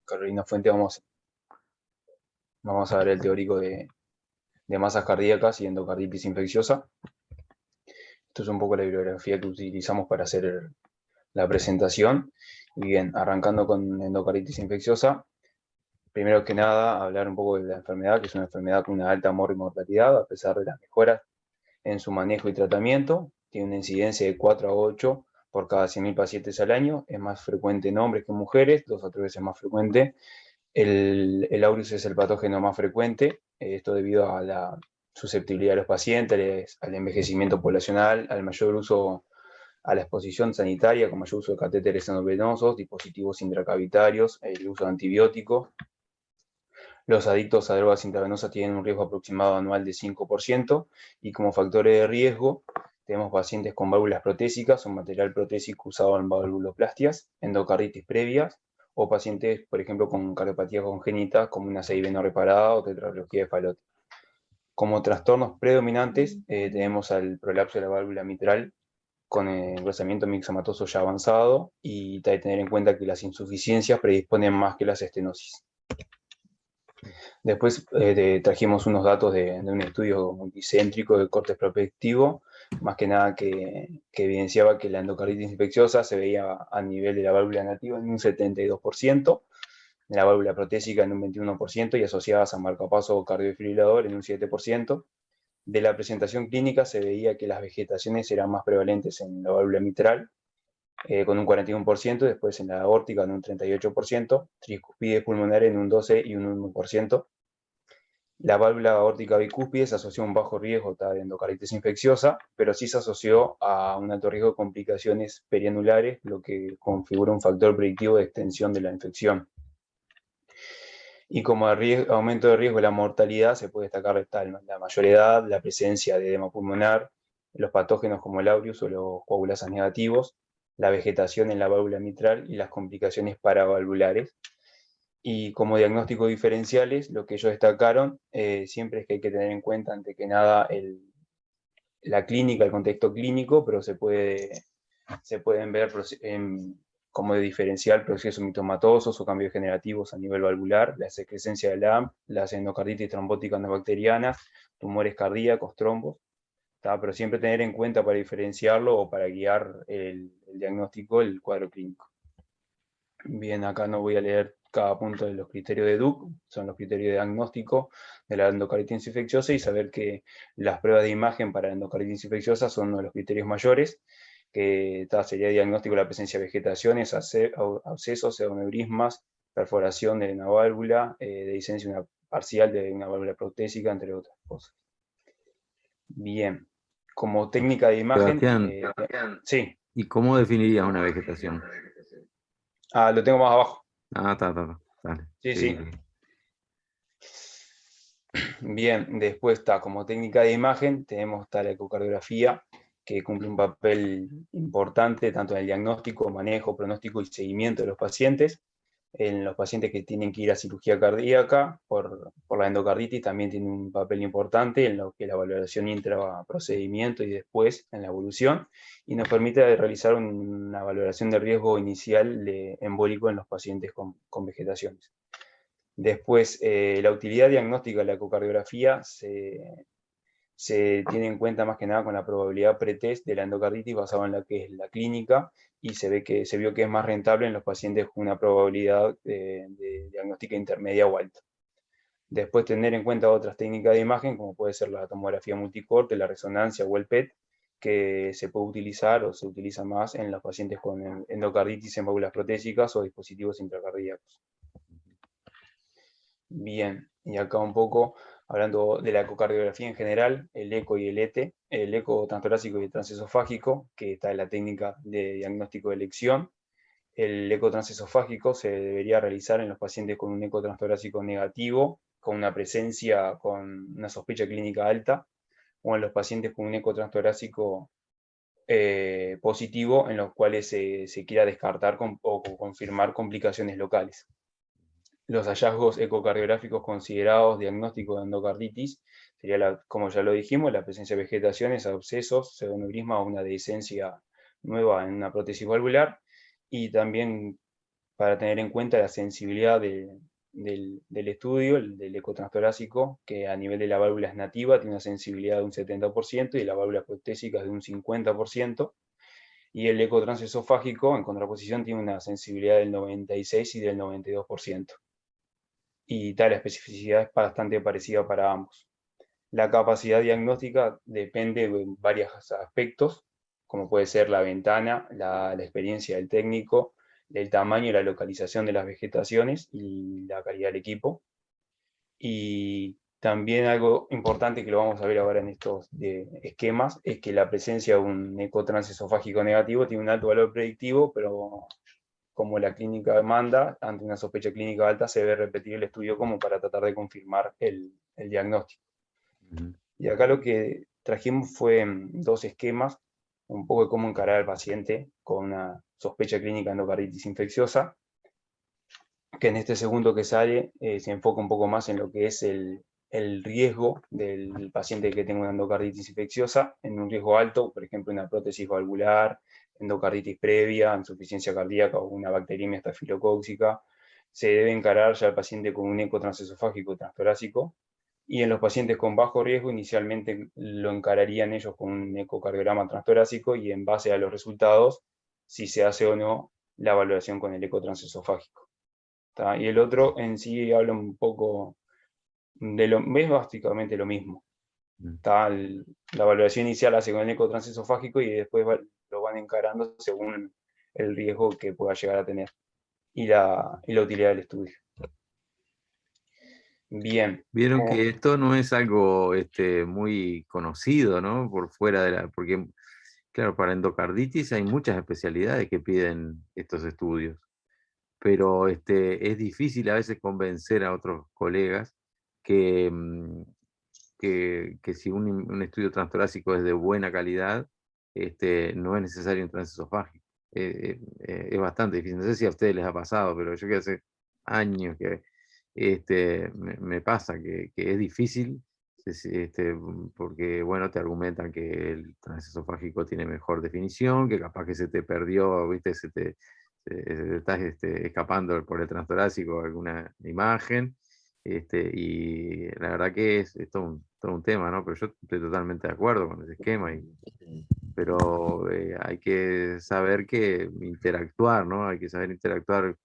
Carolina Fuente, vamos a ver el teórico de masas cardíacas y endocarditis infecciosa. Esto es un poco la bibliografía que utilizamos para hacer la presentación. Y bien, arrancando con endocarditis infecciosa, primero que nada, hablar un poco de la enfermedad, que es una enfermedad con una alta mortalidad, a pesar de las mejoras en su manejo y tratamiento. Tiene una incidencia de 4 a 8 por cada 100.000 pacientes al año. Es más frecuente en hombres que en mujeres, 2 a 3 veces más frecuente. El aureus es el patógeno más frecuente, esto debido a la susceptibilidad de los pacientes, al envejecimiento poblacional, al mayor uso, a la exposición sanitaria, con mayor uso de catéteres endovenosos, dispositivos intracavitarios, el uso de antibióticos. Los adictos a drogas intravenosas tienen un riesgo aproximado anual de 5%, y como factores de riesgo tenemos pacientes con válvulas protésicas o material protésico usado en valvuloplastias, endocarditis previas, o pacientes, por ejemplo, con cardiopatía congénita, como una CIB no reparada o tetralogía de Fallot. Como trastornos predominantes tenemos al prolapso de la válvula mitral con engrosamiento mixomatoso ya avanzado, y hay que tener en cuenta que las insuficiencias predisponen más que las estenosis. Después trajimos unos datos de un estudio multicéntrico de corte prospectivo, más que nada que evidenciaba que la endocarditis infecciosa se veía a nivel de la válvula nativa en un 72%, de la válvula protésica en un 21% y asociadas a marcapaso cardiofibrilador en un 7%. De la presentación clínica se veía que las vegetaciones eran más prevalentes en la válvula mitral, con un 41%, después en la aórtica en un 38%, tricuspide pulmonar en un 12% y un 1%. La válvula aórtica bicúspide se asoció a un bajo riesgo de endocarditis infecciosa, pero sí se asoció a un alto riesgo de complicaciones perianulares, lo que configura un factor predictivo de extensión de la infección. Y como aumento de riesgo de la mortalidad, se puede destacar la mayor edad, la presencia de edema pulmonar, los patógenos como el aureus o los coagulasas negativos, la vegetación en la válvula mitral y las complicaciones paravalvulares. Y como diagnósticos diferenciales, lo que ellos destacaron siempre es que hay que tener en cuenta, ante que nada, la clínica, el contexto clínico, pero se pueden ver como de diferencial procesos mitomatosos o cambios generativos a nivel valvular, la excrescencia de LAMP, las endocarditis trombóticas no bacterianas, tumores cardíacos, trombos, pero siempre tener en cuenta para diferenciarlo o para guiar el diagnóstico, el cuadro clínico. Bien, acá no voy a leer cada punto de los criterios de Duke, son los criterios de diagnóstico de la endocarditis infecciosa, y saber que las pruebas de imagen para la endocarditis infecciosa son uno de los criterios mayores, que sería diagnóstico de la presencia de vegetaciones, abscesos, pseudoneurismas, perforación de una válvula, dehiscencia parcial de una válvula protésica, entre otras cosas. Bien, como técnica de imagen, Sebastián, sí. ¿y cómo definirías una vegetación? Lo tengo más abajo. Dale. Sí, Sí, sí. sí. Bien, después está como técnica de imagen, tenemos la ecocardiografía, que cumple un papel importante tanto en el diagnóstico, manejo, pronóstico y seguimiento de los pacientes. En los pacientes que tienen que ir a cirugía cardíaca por la endocarditis también tiene un papel importante en lo que es la valoración intraprocedimiento y después en la evolución, y nos permite realizar una valoración de riesgo inicial de embólico en los pacientes con vegetaciones. Después, la utilidad diagnóstica de la ecocardiografía se tiene en cuenta más que nada con la probabilidad pretest de la endocarditis basado en la que es la clínica, y se vio que es más rentable en los pacientes con una probabilidad de diagnóstica intermedia o alta. Después, tener en cuenta otras técnicas de imagen, como puede ser la tomografía multicorte, la resonancia o el PET, que se puede utilizar o se utiliza más en los pacientes con endocarditis en válvulas protésicas o dispositivos intracardíacos. Bien, y acá un poco hablando de la ecocardiografía en general, el eco y el ET, el eco transtorácico y el transesofágico, que está en la técnica de diagnóstico de elección. El eco transesofágico se debería realizar en los pacientes con un eco transtorácico negativo, con una presencia, con una sospecha clínica alta, o en los pacientes con un eco transtorácico positivo, en los cuales se quiera descartar o confirmar complicaciones locales. Los hallazgos ecocardiográficos considerados diagnósticos de endocarditis sería, como ya lo dijimos, la presencia de vegetaciones, abscesos, pseudoneurisma o una dehiscencia nueva en una prótesis valvular, y también para tener en cuenta la sensibilidad del estudio, del ecotranstorácico, que a nivel de la válvula es nativa, tiene una sensibilidad de un 70% y de la válvula protésica de un 50%, y el ecotransesofágico, en contraposición, tiene una sensibilidad del 96% y del 92%. Y tal, la especificidad es bastante parecida para ambos. La capacidad diagnóstica depende de varios aspectos, como puede ser la ventana, la experiencia del técnico, el tamaño y la localización de las vegetaciones y la calidad del equipo. Y también algo importante que lo vamos a ver ahora en estos esquemas es que la presencia de un ecotransesofágico negativo tiene un alto valor predictivo, pero como la clínica demanda, ante una sospecha clínica alta se debe repetir el estudio como para tratar de confirmar el diagnóstico. Y acá lo que trajimos fue dos esquemas, un poco de cómo encarar al paciente con una sospecha clínica de endocarditis infecciosa, que en este segundo que sale se enfoca un poco más en lo que es el riesgo del paciente que tenga una endocarditis infecciosa, en un riesgo alto, por ejemplo, una prótesis valvular, endocarditis previa, insuficiencia cardíaca o una bacteriemia estafilocóxica. Se debe encarar ya al paciente con un eco transesofágico transtorácico, y en los pacientes con bajo riesgo inicialmente lo encararían ellos con un ecocardiograma transtorácico y en base a los resultados, si se hace o no la valoración con el eco transesofágico. Y el otro en sí habla un poco de es básicamente lo mismo. La valoración inicial hace con el eco transesofágico y después lo van encarando según el riesgo que pueda llegar a tener y la utilidad del estudio. Bien. Vieron que esto no es algo muy conocido, ¿no? Por fuera de porque, claro, para endocarditis hay muchas especialidades que piden estos estudios, pero es difícil a veces convencer a otros colegas que, que si un estudio transtorácico es de buena calidad, no es necesario un transesofágico. Es bastante difícil. No sé si a ustedes les ha pasado, pero yo que hace años que me pasa que es difícil, porque bueno, te argumentan que el transesofágico tiene mejor definición, que capaz que se te perdió, ¿viste? Se te estás escapando por el transtorácico alguna imagen. Y la verdad que es todo un tema, ¿no? Pero yo estoy totalmente de acuerdo con ese esquema, pero hay que saber que interactuar, ¿no? Hay que saber interactuar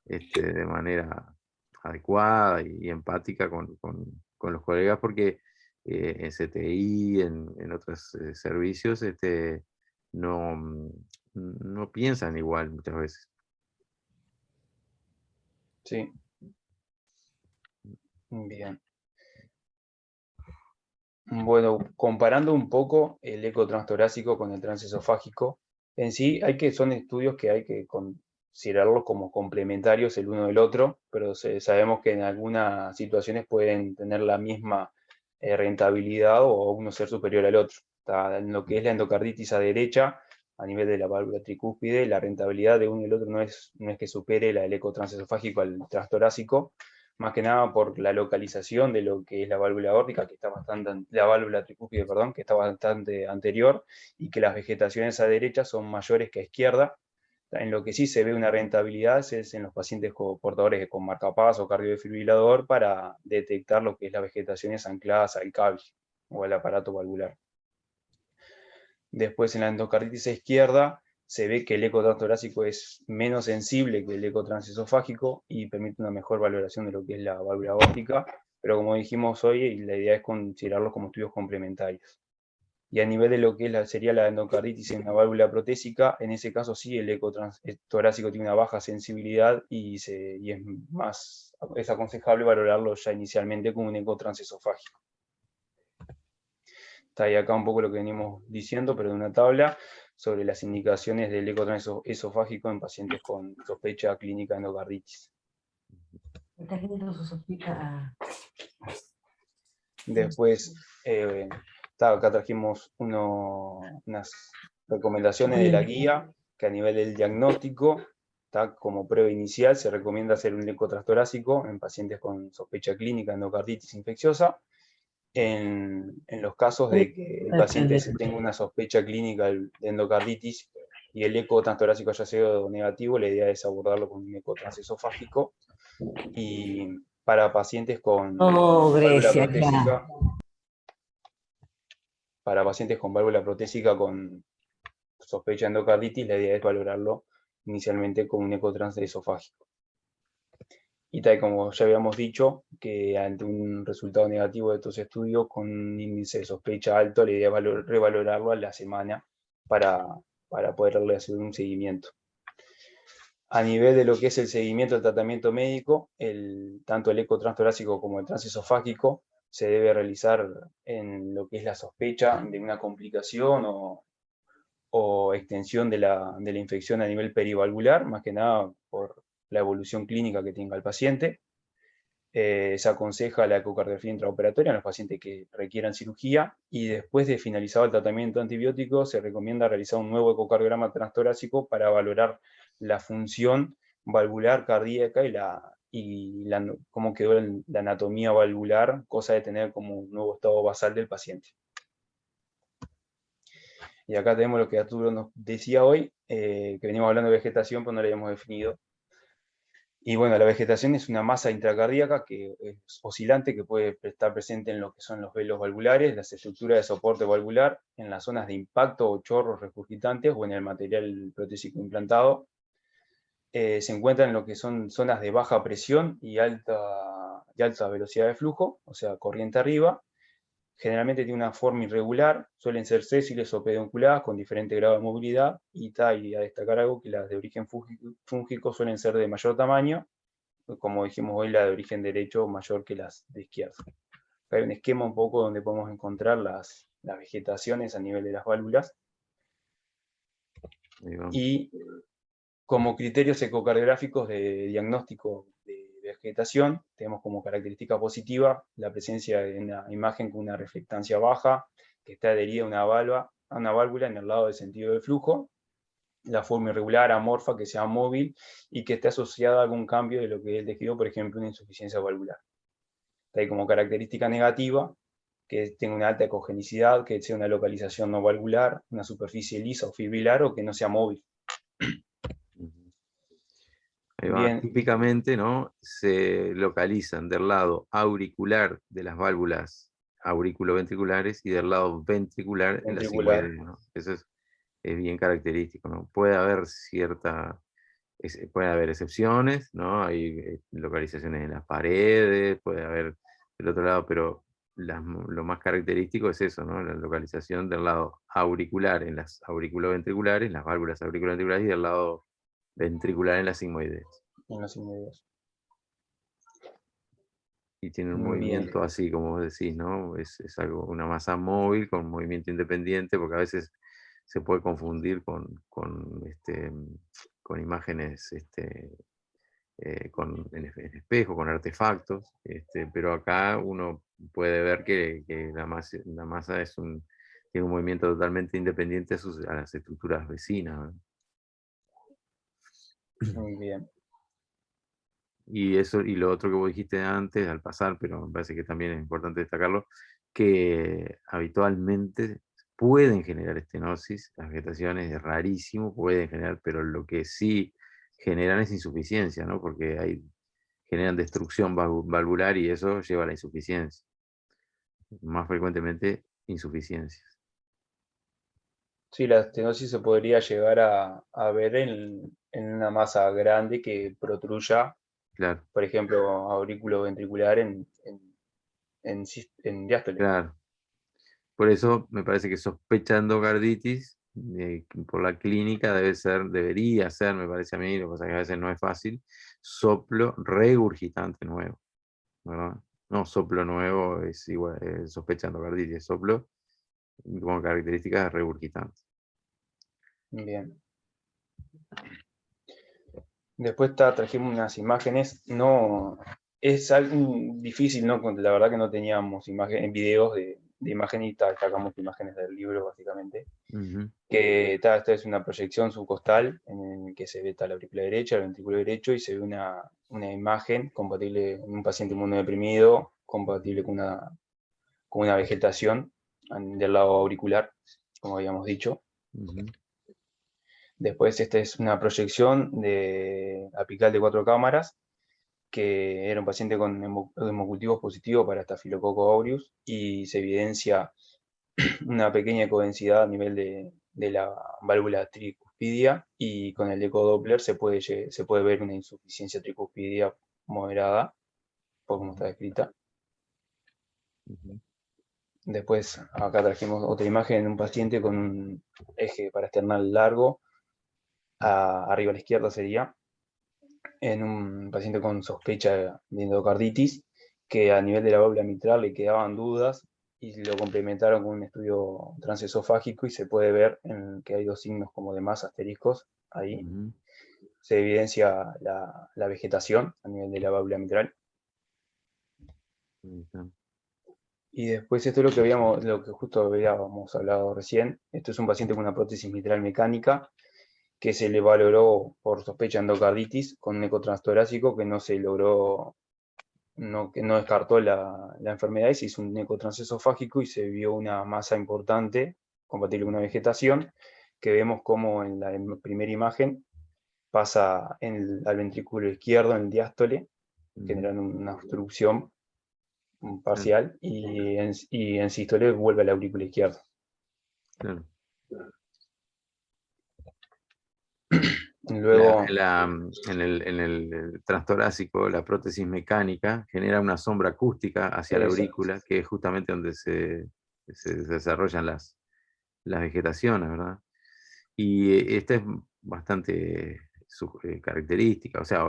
de manera adecuada y empática con los colegas, porque en CTI, en otros servicios, no, no piensan igual muchas veces. Sí. Bien. Bueno, comparando un poco el eco transtorácico con el transesofágico, en sí son estudios que hay que considerarlos como complementarios el uno del otro, pero sabemos que en algunas situaciones pueden tener la misma rentabilidad o uno ser superior al otro. En lo que es la endocarditis a derecha, a nivel de la válvula tricúspide, la rentabilidad de uno y el otro no es que supere la del eco transesofágico al transtorácico, más que nada por la localización de lo que es la válvula aórtica, que está la válvula tricúspide, perdón, que está bastante anterior, y que las vegetaciones a derecha son mayores que a izquierda. En lo que sí se ve una rentabilidad es en los pacientes portadores con marcapasos o cardiodefibrilador para detectar lo que es las vegetaciones ancladas al cable o al aparato valvular. Después en la endocarditis a izquierda se ve que el eco transtorácico es menos sensible que el eco transesofágico y permite una mejor valoración de lo que es la válvula aórtica, pero como dijimos hoy, la idea es considerarlos como estudios complementarios. Y a nivel de lo que sería la endocarditis en la válvula protésica, en ese caso sí el eco torácico tiene una baja sensibilidad y es aconsejable valorarlo ya inicialmente como un eco transesofágico. Está ahí acá un poco lo que venimos diciendo, pero en una tabla sobre las indicaciones del eco transesofágico en pacientes con sospecha clínica de endocarditis. Después, acá trajimos unas recomendaciones de la guía, que a nivel del diagnóstico, como prueba inicial, se recomienda hacer un eco transtorácico en pacientes con sospecha clínica de endocarditis infecciosa. En los casos de que el paciente tenga una sospecha clínica de endocarditis y el eco transtorácico haya sido negativo, la idea es abordarlo con un eco transesofágico. Y para pacientes con Oh, válvula Grecia, claro. protésica, para pacientes con válvula protésica con sospecha de endocarditis, la idea es valorarlo inicialmente con un eco transesofágico. Y tal como ya habíamos dicho, que ante un resultado negativo de estos estudios con un índice de sospecha alto, la idea es revalorarlo a la semana para poderle hacer un seguimiento. A nivel de lo que es el seguimiento del tratamiento médico, tanto el eco transtorácico como el transesofágico se debe realizar en lo que es la sospecha de una complicación o extensión de la infección a nivel perivalvular, más que nada por la evolución clínica que tenga el paciente. Se aconseja la ecocardiografía intraoperatoria en los pacientes que requieran cirugía, y después de finalizado el tratamiento antibiótico se recomienda realizar un nuevo ecocardiograma transtorácico para valorar la función valvular cardíaca y cómo quedó la anatomía valvular, cosa de tener como un nuevo estado basal del paciente. Y acá tenemos lo que Arturo nos decía hoy, que venimos hablando de vegetación, pero no lo habíamos definido. Y bueno, la vegetación es una masa intracardíaca que es oscilante, que puede estar presente en lo que son los velos valvulares, las estructuras de soporte valvular, en las zonas de impacto o chorros regurgitantes o en el material protésico implantado. Se encuentra en lo que son zonas de baja presión y alta velocidad de flujo, o sea, corriente arriba. Generalmente tiene una forma irregular, suelen ser sésiles o pedunculadas con diferente grado de movilidad, y a destacar algo, que las de origen fúngico suelen ser de mayor tamaño, como dijimos hoy, la de origen derecho mayor que las de izquierda. Acá hay un esquema un poco donde podemos encontrar las vegetaciones a nivel de las válvulas. Y como criterios ecocardiográficos de diagnóstico de vegetación, tenemos como característica positiva la presencia de una imagen con una reflectancia baja, que está adherida a una válvula en el lado del sentido del flujo, la forma irregular, amorfa, que sea móvil y que esté asociada a algún cambio de lo que es el tejido, por ejemplo, una insuficiencia valvular. Hay como característica negativa que tenga una alta ecogenicidad, que sea una localización no valvular, una superficie lisa o fibrilar, o que no sea móvil. Ahí va. Típicamente, ¿no? Se localizan del lado auricular de las válvulas auriculoventriculares y del lado ventricular en la sigmoidea, ¿no? Eso es bien característico, ¿no? Puede haber puede haber excepciones, ¿no? Hay localizaciones en las paredes, puede haber del otro lado, pero lo más característico es eso, ¿no? La localización del lado auricular en las auriculoventriculares, las válvulas auriculoventriculares, y del lado ventricular en las sigmoideas. En las sigmoideas. Y tiene un movimiento así, como vos decís, ¿no? Es algo, una masa móvil con movimiento independiente, porque a veces se puede confundir con imágenes en espejo, con artefactos, pero acá uno puede ver que la masa tiene un movimiento totalmente independiente a las estructuras vecinas, ¿no? Muy bien. Y lo otro que vos dijiste antes al pasar, pero me parece que también es importante destacarlo, que habitualmente pueden generar estenosis, las vegetaciones es rarísimo, pueden generar, pero lo que sí generan es insuficiencia, ¿no? Porque generan destrucción valvular y eso lleva a la insuficiencia. Más frecuentemente, insuficiencias. Sí, la estenosis se podría llegar a ver en una masa grande que protruya, Claro. por ejemplo, aurículo ventricular en diástole. Claro. Por eso me parece que sospecha endocarditis por la clínica debería ser, me parece a mí, lo que pasa es que a veces no es fácil, soplo regurgitante nuevo, ¿verdad? No, soplo nuevo es igual, sospecha endocarditis, es soplo con características regurgitantes. Bien. Después trajimos unas imágenes, no, es algo difícil, ¿no? La verdad que no teníamos videos de imágenes, y sacamos imágenes del libro, básicamente. Que esta es una proyección subcostal en el que se ve la aurícula derecha, el ventrículo derecho, y se ve una imagen compatible en un paciente inmunodeprimido, compatible con una vegetación del lado auricular, como habíamos dicho. Después esta es una proyección apical de 4 cámaras, que era un paciente con hemocultivos positivos para Staphylococcus aureus, y se evidencia una pequeña ecodensidad a nivel de la válvula tricuspidia, y con el ecodoppler se puede ver una insuficiencia tricuspidia moderada, por como está descrita. Después acá trajimos otra imagen de un paciente con un eje parasternal largo, arriba a la izquierda sería, en un paciente con sospecha de endocarditis, que a nivel de la válvula mitral le quedaban dudas y lo complementaron con un estudio transesofágico, y se puede ver que hay 2 signos como de más asteriscos ahí. Se evidencia la vegetación a nivel de la válvula mitral. Y después esto es lo que justo habíamos hablado recién. Esto es un paciente con una prótesis mitral mecánica, que se le valoró por sospecha de endocarditis con un ecotranstorácico que no se logró, que no descartó la enfermedad, y se hizo un ecotransesofágico y se vio una masa importante compatible con una vegetación, que vemos como en la primera imagen pasa al ventrículo izquierdo en el diástole, generando una obstrucción parcial, y en sístole vuelve al aurícula izquierda. Claro. Luego, En el transtorácico, la prótesis mecánica genera una sombra acústica hacia la aurícula, que es justamente donde se desarrollan las vegetaciones, ¿verdad? Y esta es bastante característica, o sea,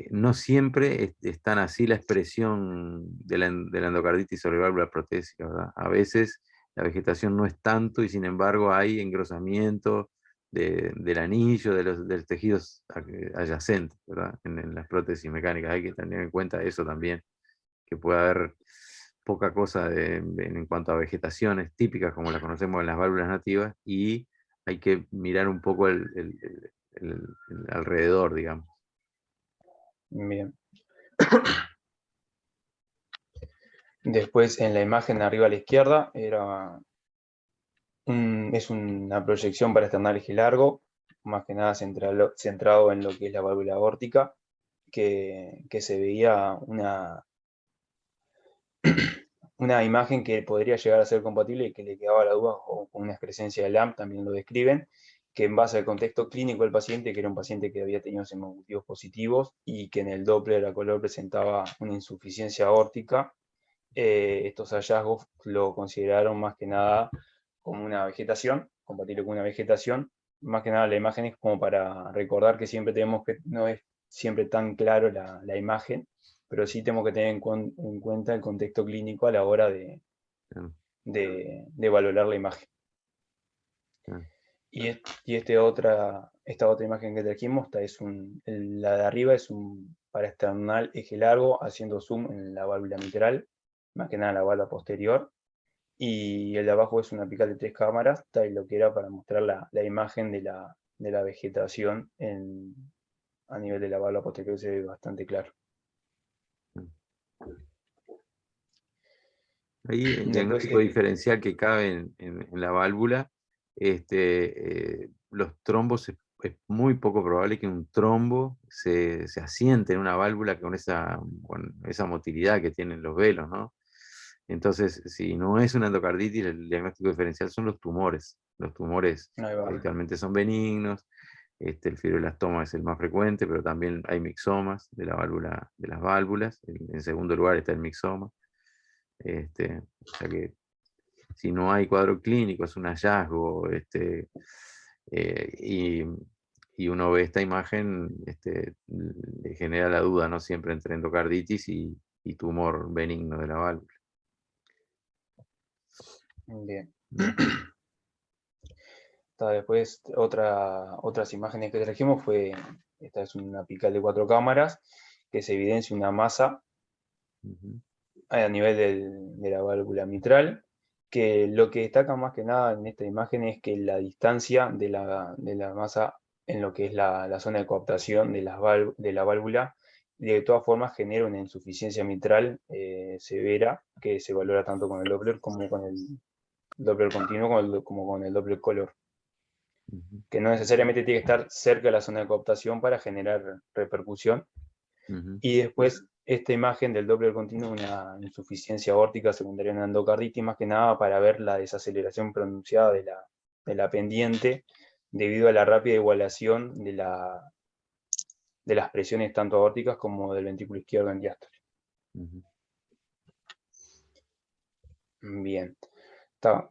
no siempre es tan así la expresión de la endocarditis sobre válvula protésica, ¿verdad? A veces la vegetación no es tanto y sin embargo hay engrosamiento del anillo, de los tejidos adyacentes, ¿verdad? En las prótesis mecánicas hay que tener en cuenta eso también, que puede haber poca cosa en cuanto a vegetaciones típicas como las conocemos en las válvulas nativas, y hay que mirar un poco el alrededor, digamos. bien. Después en la imagen arriba a la izquierda es una proyección para externar eje largo, más que nada centrado en lo que es la válvula aórtica, que se veía una imagen que podría llegar a ser compatible y que le quedaba la duda, o con una excrescencia de LAMP, también lo describen, que en base al contexto clínico del paciente, que era un paciente que había tenido hemocultivos positivos y que en el Doppler a color presentaba una insuficiencia aórtica, estos hallazgos lo consideraron más que nada como una vegetación, compatible con una vegetación. Más que nada la imagen es como para recordar que siempre tenemos que, no es siempre tan claro la imagen, pero sí tenemos que tener en cuenta el contexto clínico a la hora de valorar la imagen. Y esta otra imagen que trajimos, la de arriba es un paraesternal eje largo haciendo zoom en la válvula mitral, más que nada la válvula posterior, y el de abajo es una apical de 3 cámaras, tal lo que era para mostrar la imagen de la vegetación a nivel de la válvula posterior, se ve bastante claro. Ahí el diagnóstico diferencial que cabe en la válvula, los trombos, es muy poco probable que un trombo se asiente en una válvula con esa motilidad que tienen los velos, ¿no? Entonces, si no es una endocarditis, el diagnóstico diferencial son los tumores. Los tumores habitualmente son benignos, el fibroblastoma es el más frecuente, pero también hay mixomas de las válvulas. En segundo lugar está el mixoma. O sea que si no hay cuadro clínico, es un hallazgo, y uno ve esta imagen, le genera la duda, ¿no? Siempre entre endocarditis y tumor benigno de la válvula. Bien. Después otras imágenes que trajimos esta es una apical de 4 cámaras, que se evidencia una masa a nivel de la válvula mitral, que lo que destaca más que nada en esta imagen es que la distancia de la masa en lo que es la zona de coaptación de la válvula, de todas formas genera una insuficiencia mitral severa, que se valora tanto con el Doppler como con el Doppler continuo como con el Doppler color. que no necesariamente tiene que estar cerca de la zona de coaptación para generar repercusión. Y después esta imagen del Doppler continuo, una insuficiencia aórtica secundaria a una endocarditis, más que nada para ver la desaceleración pronunciada de la pendiente debido a la rápida igualación de las presiones tanto aórticas como del ventrículo izquierdo en diástole. Bien.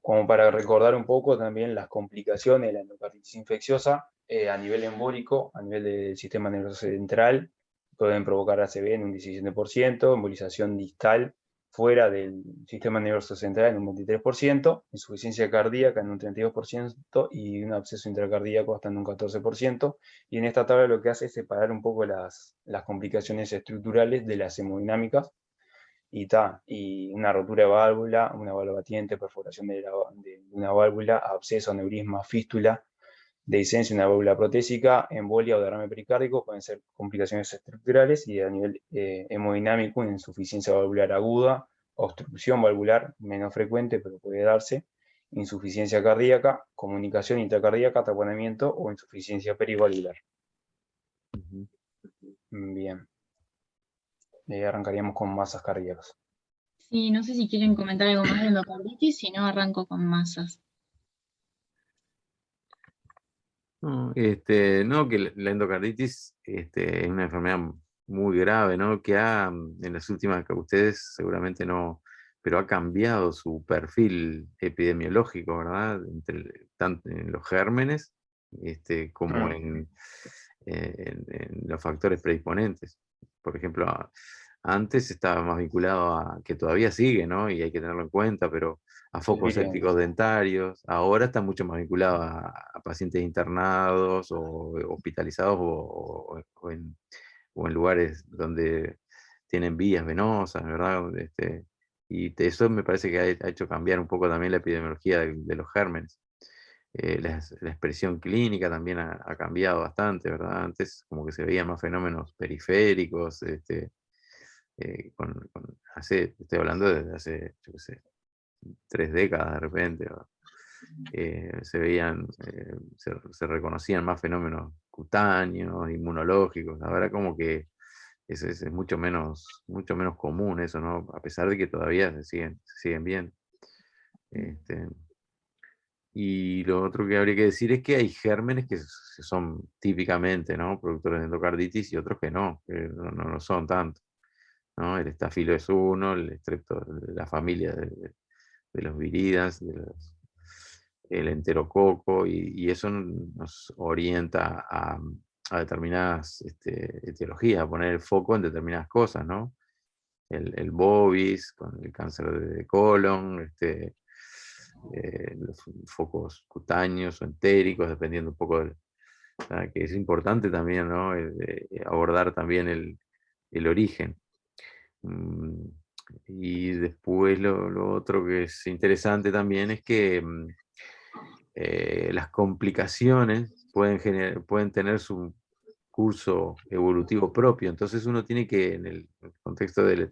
Como para recordar un poco también las complicaciones de la endocarditis infecciosa a nivel embólico, a nivel del sistema nervioso central, pueden provocar ACV en un 17%, embolización distal fuera del sistema nervioso central en un 23%, insuficiencia cardíaca en un 32% y un absceso intracardíaco hasta en un 14%. Y en esta tabla lo que hace es separar un poco las complicaciones estructurales de las hemodinámicas, y una rotura de válvula, una válvula batiente, perforación de una válvula, absceso, aneurisma, fístula, dehiscencia, una válvula protésica, embolia o derrame pericárdico, pueden ser complicaciones estructurales, y a nivel hemodinámico, una insuficiencia valvular aguda, obstrucción valvular, menos frecuente, pero puede darse, insuficiencia cardíaca, comunicación intracardíaca, taponamiento o insuficiencia perivalvular. Bien. Arrancaríamos con masas cardíacas. Sí, no sé si quieren comentar algo más de endocarditis, si no arranco con masas. No, no, que la endocarditis es una enfermedad muy grave, ¿no? Que en las últimas, que ustedes seguramente no, pero ha cambiado su perfil epidemiológico, ¿verdad? Tanto en los gérmenes como en los factores predisponentes. Por ejemplo, antes estaba más vinculado a, que todavía sigue, ¿no? Y hay que tenerlo en cuenta, pero a focos sépticos dentarios. Ahora está mucho más vinculado a pacientes internados o hospitalizados o en lugares donde tienen vías venosas, ¿verdad? Y eso me parece que ha hecho cambiar un poco también la epidemiología de los gérmenes. La expresión clínica también ha cambiado bastante, ¿verdad? Antes como que se veían más fenómenos periféricos, estoy hablando desde hace, yo qué sé, 3 décadas de repente, se veían, se reconocían más fenómenos cutáneos, inmunológicos. Ahora como que es mucho menos común eso, ¿no? A pesar de que todavía se siguen viendo. Y lo otro que habría que decir es que hay gérmenes que son típicamente, ¿no?, productores de endocarditis, y otros que no lo son tanto, ¿no? El estafilo es uno, el estrepto de la familia de los viridas, el enterococo, y eso nos orienta a determinadas etiologías, a poner el foco en determinadas cosas, ¿no? El bovis, con el cáncer de colon, los focos cutáneos o entéricos, dependiendo un poco que es importante también, ¿no? Abordar también el origen. Y después lo otro que es interesante también es que las complicaciones pueden tener su curso evolutivo propio. Entonces uno tiene que, en el contexto del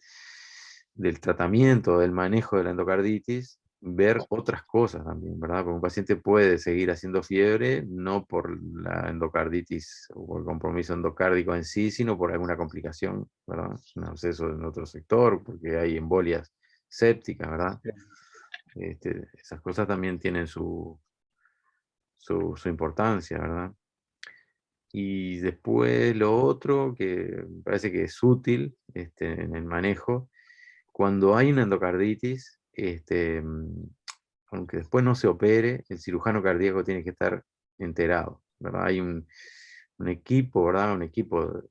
tratamiento, del manejo de la endocarditis, ver otras cosas también, ¿verdad? Porque un paciente puede seguir haciendo fiebre, no por la endocarditis o por el compromiso endocárdico en sí, sino por alguna complicación, ¿verdad? Un absceso en otro sector, porque hay embolias sépticas, ¿verdad? Esas cosas también tienen su importancia, ¿verdad? Y después lo otro que me parece que es útil en el manejo, cuando hay una endocarditis, aunque después no se opere, el cirujano cardíaco tiene que estar enterado, ¿verdad? Hay un equipo, ¿verdad? Un equipo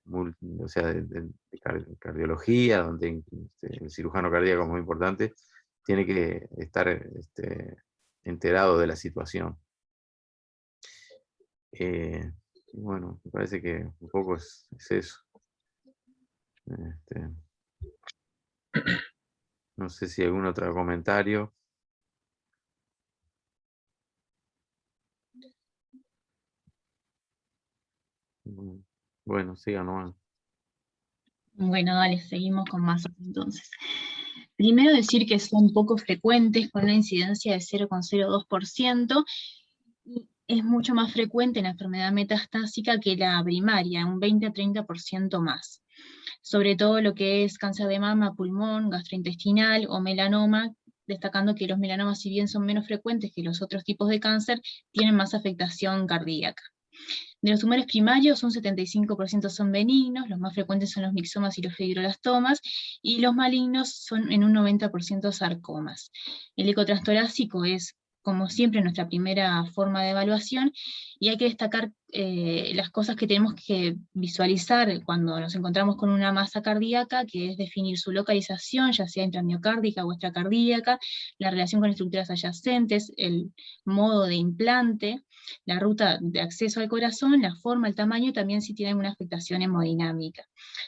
o sea, de cardiología, donde el cirujano cardíaco es muy importante, tiene que estar enterado de la situación. Bueno, me parece que un poco es eso. No sé si algún otro comentario. Bueno, sigan nomás. Bueno, dale, seguimos con masas entonces. Primero decir que son poco frecuentes, con una incidencia de 0,02%. es mucho más frecuente en la enfermedad metastásica que la primaria, un 20 a 30% más. Sobre todo lo que es cáncer de mama, pulmón, gastrointestinal o melanoma, destacando que los melanomas, si bien son menos frecuentes que los otros tipos de cáncer, tienen más afectación cardíaca. De los tumores primarios, un 75% son benignos, los más frecuentes son los mixomas y los fibroblastomas, y los malignos son en un 90% sarcomas. El ecotrastorácico es, como siempre, nuestra primera forma de evaluación, y hay que destacar las cosas que tenemos que visualizar cuando nos encontramos con una masa cardíaca, que es definir su localización, ya sea intramiocárdica o extracardíaca, la relación con estructuras adyacentes, el modo de implante, la ruta de acceso al corazón, la forma, el tamaño, y también si tiene alguna afectación hemodinámica.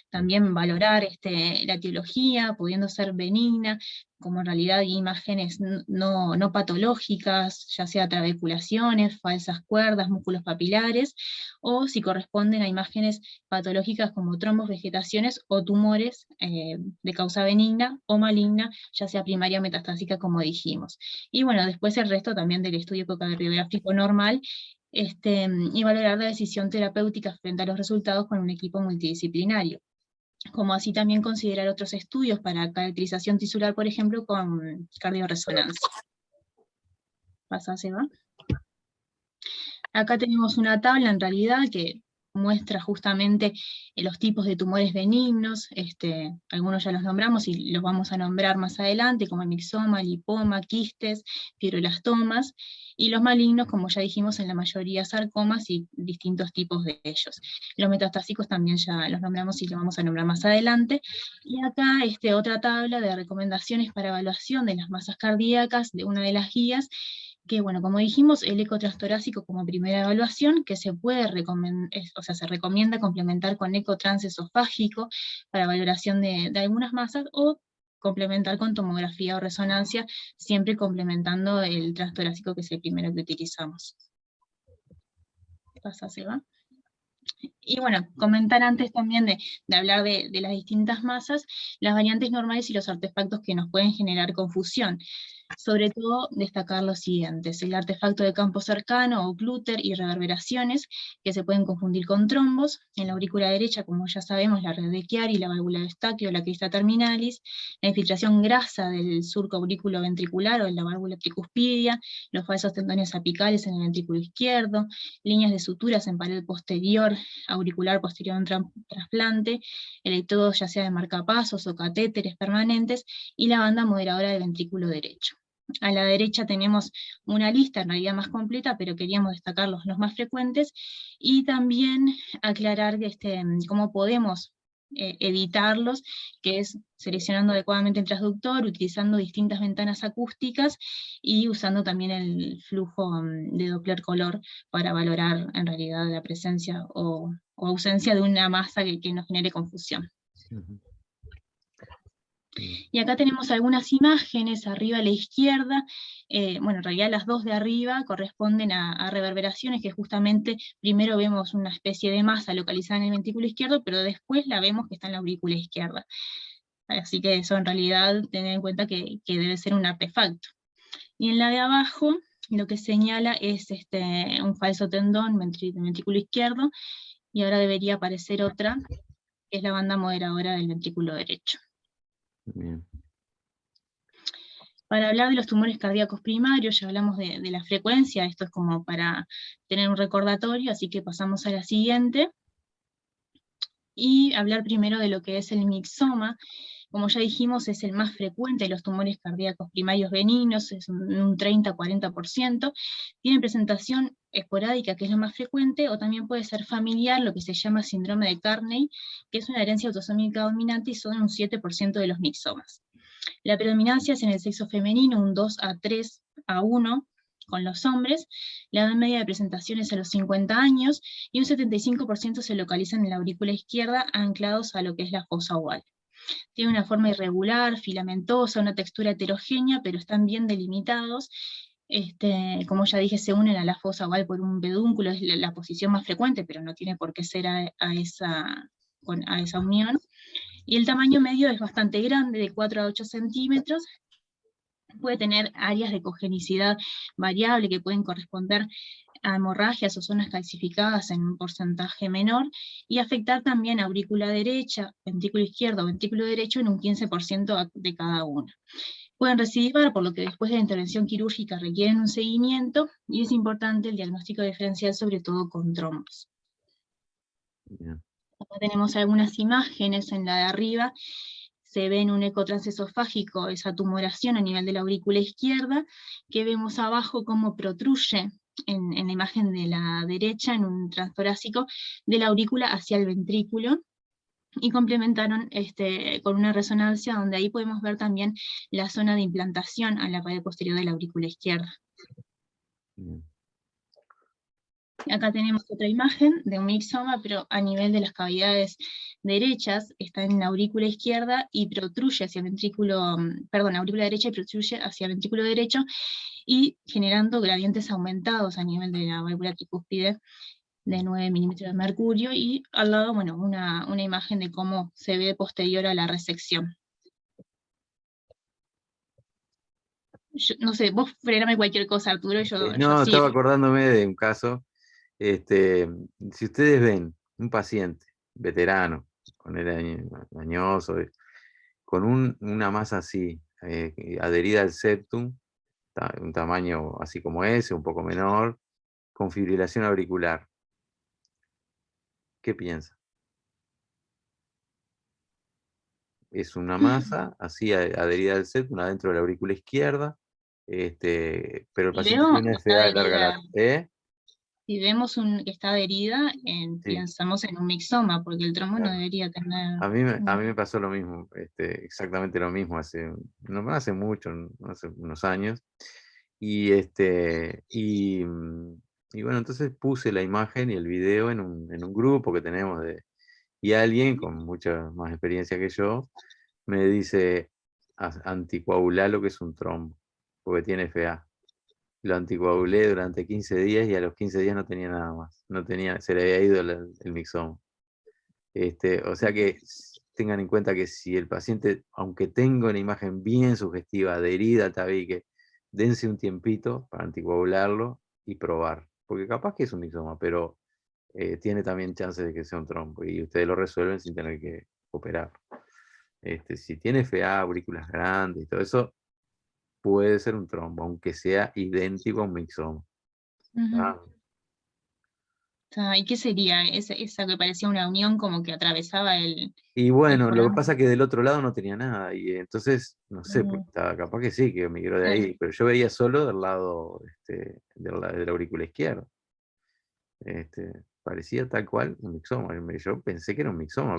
También valorar la etiología, pudiendo ser benigna, como en realidad hay imágenes no patológicas, ya sea trabeculaciones, falsas cuerdas, músculos papilares, o si corresponden a imágenes patológicas como trombos, vegetaciones o tumores de causa benigna o maligna, ya sea primaria o metastásica, como dijimos. Y bueno, después el resto también del estudio ecocardiográfico normal, y valorar la decisión terapéutica frente a los resultados con un equipo multidisciplinario, como así también considerar otros estudios para caracterización tisular, por ejemplo, con cardioresonancia. Pasa, Seba. Acá tenemos una tabla en realidad que muestra justamente los tipos de tumores benignos, algunos ya los nombramos y los vamos a nombrar más adelante, como el mixoma, lipoma, quistes, fibroblastomas, y los malignos, como ya dijimos, en la mayoría sarcomas y distintos tipos de ellos. Los metastásicos también ya los nombramos y los vamos a nombrar más adelante. Y acá otra tabla de recomendaciones para evaluación de las masas cardíacas de una de las guías, que bueno, como dijimos, el ecotrastorácico como primera evaluación, que se recomienda complementar con ecotransesofágico para valoración de algunas masas, o complementar con tomografía o resonancia, siempre complementando el transtorácico, que es el primero que utilizamos. Pasa, Seba. Y bueno, comentar antes también de hablar de las distintas masas, las variantes normales y los artefactos que nos pueden generar confusión. Sobre todo, destacar los siguientes: el artefacto de campo cercano, o clúter, y reverberaciones, que se pueden confundir con trombos. En la aurícula derecha, como ya sabemos, la red de Chiari, la válvula de Eustaquio, o la crista terminalis, la infiltración grasa del surco auriculoventricular, o en la válvula tricuspidia, los falsos tendones apicales en el ventrículo izquierdo, líneas de suturas en pared posterior, auricular posterior en trasplante, electrodos ya sea de marcapasos o catéteres permanentes, y la banda moderadora del ventrículo derecho. A la derecha tenemos una lista en realidad más completa, pero queríamos destacar los más frecuentes, y también aclarar cómo podemos evitarlos, que es seleccionando adecuadamente el transductor, utilizando distintas ventanas acústicas, y usando también el flujo de Doppler color para valorar en realidad la presencia o ausencia de una masa que nos genere confusión. Y acá tenemos algunas imágenes arriba a la izquierda. Bueno, en realidad las dos de arriba corresponden a reverberaciones, que justamente primero vemos una especie de masa localizada en el ventrículo izquierdo, pero después la vemos que está en la aurícula izquierda. Así que eso en realidad, tener en cuenta que debe ser un artefacto. Y en la de abajo, lo que señala es un falso tendón del ventrículo izquierdo, y ahora debería aparecer otra, que es la banda moderadora del ventrículo derecho. Bien. Para hablar de los tumores cardíacos primarios, ya hablamos de la frecuencia, esto es como para tener un recordatorio, así que pasamos a la siguiente. Y hablar primero de lo que es el mixoma. Como ya dijimos, es el más frecuente de los tumores cardíacos primarios benignos, es un 30-40%, tiene presentación esporádica, que es lo más frecuente, o también puede ser familiar, lo que se llama síndrome de Carney, que es una herencia autosómica dominante, y son un 7% de los mixomas. La predominancia es en el sexo femenino, un 2-3-1, con los hombres. La edad media de presentación es a los 50 años, y un 75% se localizan en la aurícula izquierda, anclados a lo que es la fosa oval. Tiene una forma irregular, filamentosa, una textura heterogénea, pero están bien delimitados. Como ya dije, se unen a la fosa oval por un pedúnculo, es la posición más frecuente, pero no tiene por qué ser a esa unión. Y el tamaño medio es bastante grande, de 4 a 8 centímetros. Puede tener áreas de cogenicidad variable que pueden corresponder a hemorragias o zonas calcificadas en un porcentaje menor, y afectar también a aurícula derecha, ventrículo izquierdo, ventrículo derecho en un 15% de cada uno. Pueden recidivar, por lo que después de la intervención quirúrgica requieren un seguimiento, y es importante el diagnóstico diferencial, sobre todo con trombos. Bien. Acá tenemos algunas imágenes. En la de arriba se ve en un eco transesofágico esa tumoración a nivel de la aurícula izquierda, que vemos abajo cómo protruye en la imagen de la derecha, en un transtorácico, de la aurícula hacia el ventrículo, y complementaron con una resonancia donde ahí podemos ver también la zona de implantación a la pared posterior de la aurícula izquierda. Bien. Acá tenemos otra imagen de un mixoma, pero a nivel de las cavidades derechas, está en la aurícula izquierda y protruye hacia el ventrículo, perdón, aurícula derecha y protruye hacia el ventrículo derecho, y generando gradientes aumentados a nivel de la válvula tricúspide de 9 milímetros de mercurio, y al lado, bueno, una imagen de cómo se ve posterior a la resección. No sé, vos frename cualquier cosa, Arturo, yo No, sigo. estaba acordándome de un caso. Si ustedes ven un paciente veterano, con el añoso, con una masa así, adherida al septum, un tamaño así como ese, un poco menor, con fibrilación auricular, ¿qué piensa? Es una masa así adherida al septum, adentro de la aurícula izquierda, pero el Y paciente veo tiene que una está FA de larga adherida. ¿eh? Si vemos que está adherida, Sí, pensamos en un mixoma, porque el trombo no claro. debería tener... A mí me pasó lo mismo, exactamente lo mismo, no hace mucho, hace unos años. Y bueno, entonces puse la imagen y el video en un grupo que tenemos y alguien con mucha más experiencia que yo me dice, anticoagulá lo que es un trombo, porque tiene FA. Lo anticoagulé durante 15 días y a los 15 días no tenía nada más, se le había ido el mixoma. O sea que tengan en cuenta que si el paciente, aunque tenga una imagen bien sugestiva, adherida al tabique, dense un tiempito para anticoagularlo y probar. Porque capaz que es un mixoma, pero tiene también chances de que sea un trombo y ustedes lo resuelven sin tener que operar. Si tiene FA, aurículas grandes y todo eso, puede ser un trombo, aunque sea idéntico a un mixoma. ¿Tá? ¿Y qué sería? Esa que parecía una unión como que atravesaba el Y bueno, lo que foramen. pasa es que del otro lado no tenía nada, y entonces, no sé, porque capaz que sí, que migró de ahí, pero yo veía solo del lado de la aurícula izquierda. Parecía tal cual un mixoma. Yo pensé que era un mixoma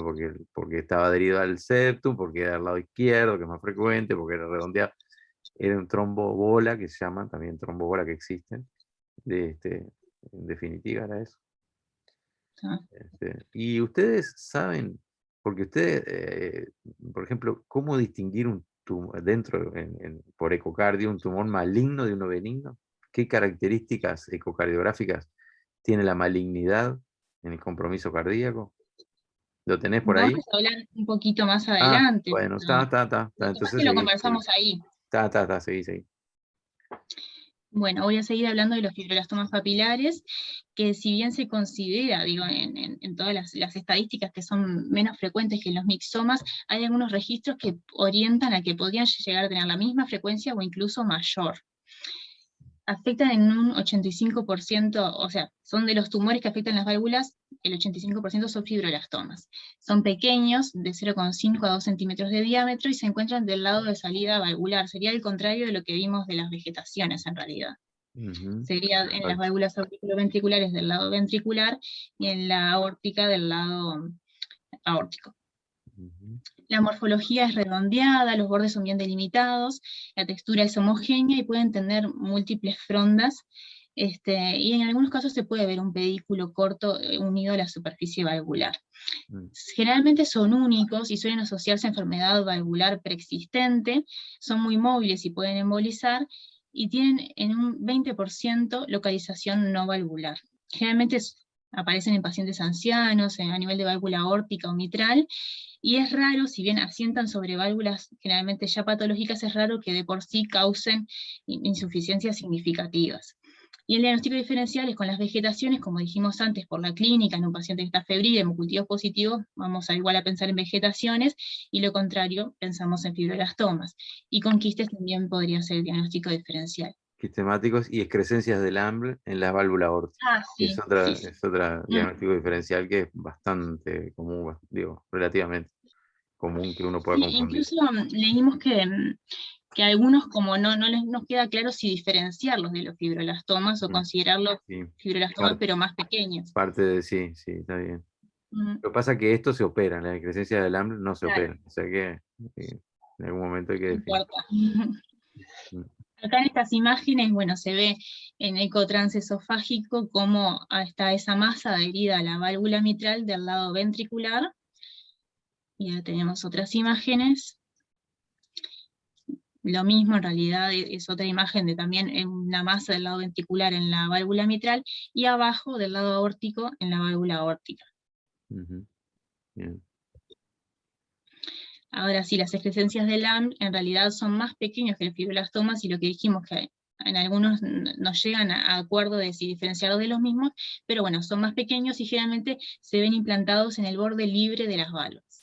porque estaba adherido al septum, porque era al lado izquierdo, que es más frecuente, porque era redondeado. Era un trombobola, que se llaman también trombobola que existen. En definitiva era eso. Y ustedes saben, porque ustedes, por ejemplo, cómo distinguir un tumor dentro, por ecocardio, un tumor maligno de uno benigno. ¿Qué características ecocardiográficas tiene la malignidad en el compromiso cardíaco? ¿Lo tenés por ahí? Vamos a hablar un poquito más Ah, adelante. bueno, está. Lo que pasa es Entonces que lo seguí. conversamos ahí. Seguí. Bueno, voy a seguir hablando de los fibroblastomas papilares, que si bien se considera, digo, en todas las estadísticas que son menos frecuentes que los mixomas, hay algunos registros que orientan a que podrían llegar a tener la misma frecuencia o incluso mayor. Afectan en un 85%, o sea, son de los tumores que afectan las válvulas, el 85% son fibroblastomas. Son pequeños, de 0,5 a 2 centímetros de diámetro, y se encuentran del lado de salida valvular. Sería el contrario de lo que vimos de las vegetaciones, en realidad. Sería en las válvulas auriculoventriculares del lado ventricular y en la aórtica del lado aórtico. La morfología es redondeada, los bordes son bien delimitados, la textura es homogénea y pueden tener múltiples frondas, y en algunos casos se puede ver un pedículo corto unido a la superficie valvular. Generalmente son únicos y suelen asociarse a enfermedad valvular preexistente, son muy móviles y pueden embolizar, y tienen en un 20% localización no valvular. Generalmente aparecen en pacientes ancianos, a nivel de válvula aórtica o mitral, y es raro, si bien asientan sobre válvulas generalmente ya patológicas, es raro que de por sí causen insuficiencias significativas. Y el diagnóstico diferencial es con las vegetaciones, como dijimos antes, por la clínica, en un paciente que está febril, en cultivos positivos, vamos a igual a pensar en vegetaciones, y lo contrario, pensamos en fibroblastomas. Y con quistes también podría ser el diagnóstico diferencial. Sistemáticos y excrescencias del AMBL en la válvula aórtica. Ah, sí, sí, sí. Es otra diagnóstico diferencial que es bastante común, digo, relativamente común que uno pueda Sí, confundir. incluso leímos que algunos como no les nos queda claro si diferenciarlos de los fibroblastomas o considerarlos Sí, fibroblastomas pero más pequeños. parte de sí, está bien. Mm, Lo que pasa es que esto se opera, la excrescencia del AMBL no se claro, opera, o sea que en algún momento hay que no definir. importa. Mm, Acá en estas imágenes, bueno, se ve en ecotransesofágico cómo está esa masa adherida a la válvula mitral del lado ventricular. Y ya tenemos otras imágenes. Lo mismo, en realidad es otra imagen de también una masa del lado ventricular en la válvula mitral y abajo del lado aórtico en la válvula aórtica. ujú, bien. Ahora sí, las excrescencias del AML en realidad son más pequeños que los fibroblastomas, y lo que dijimos que en algunos nos llegan a acuerdo de si diferenciarlos de los mismos, pero bueno, son más pequeños y generalmente se ven implantados en el borde libre de las válvulas.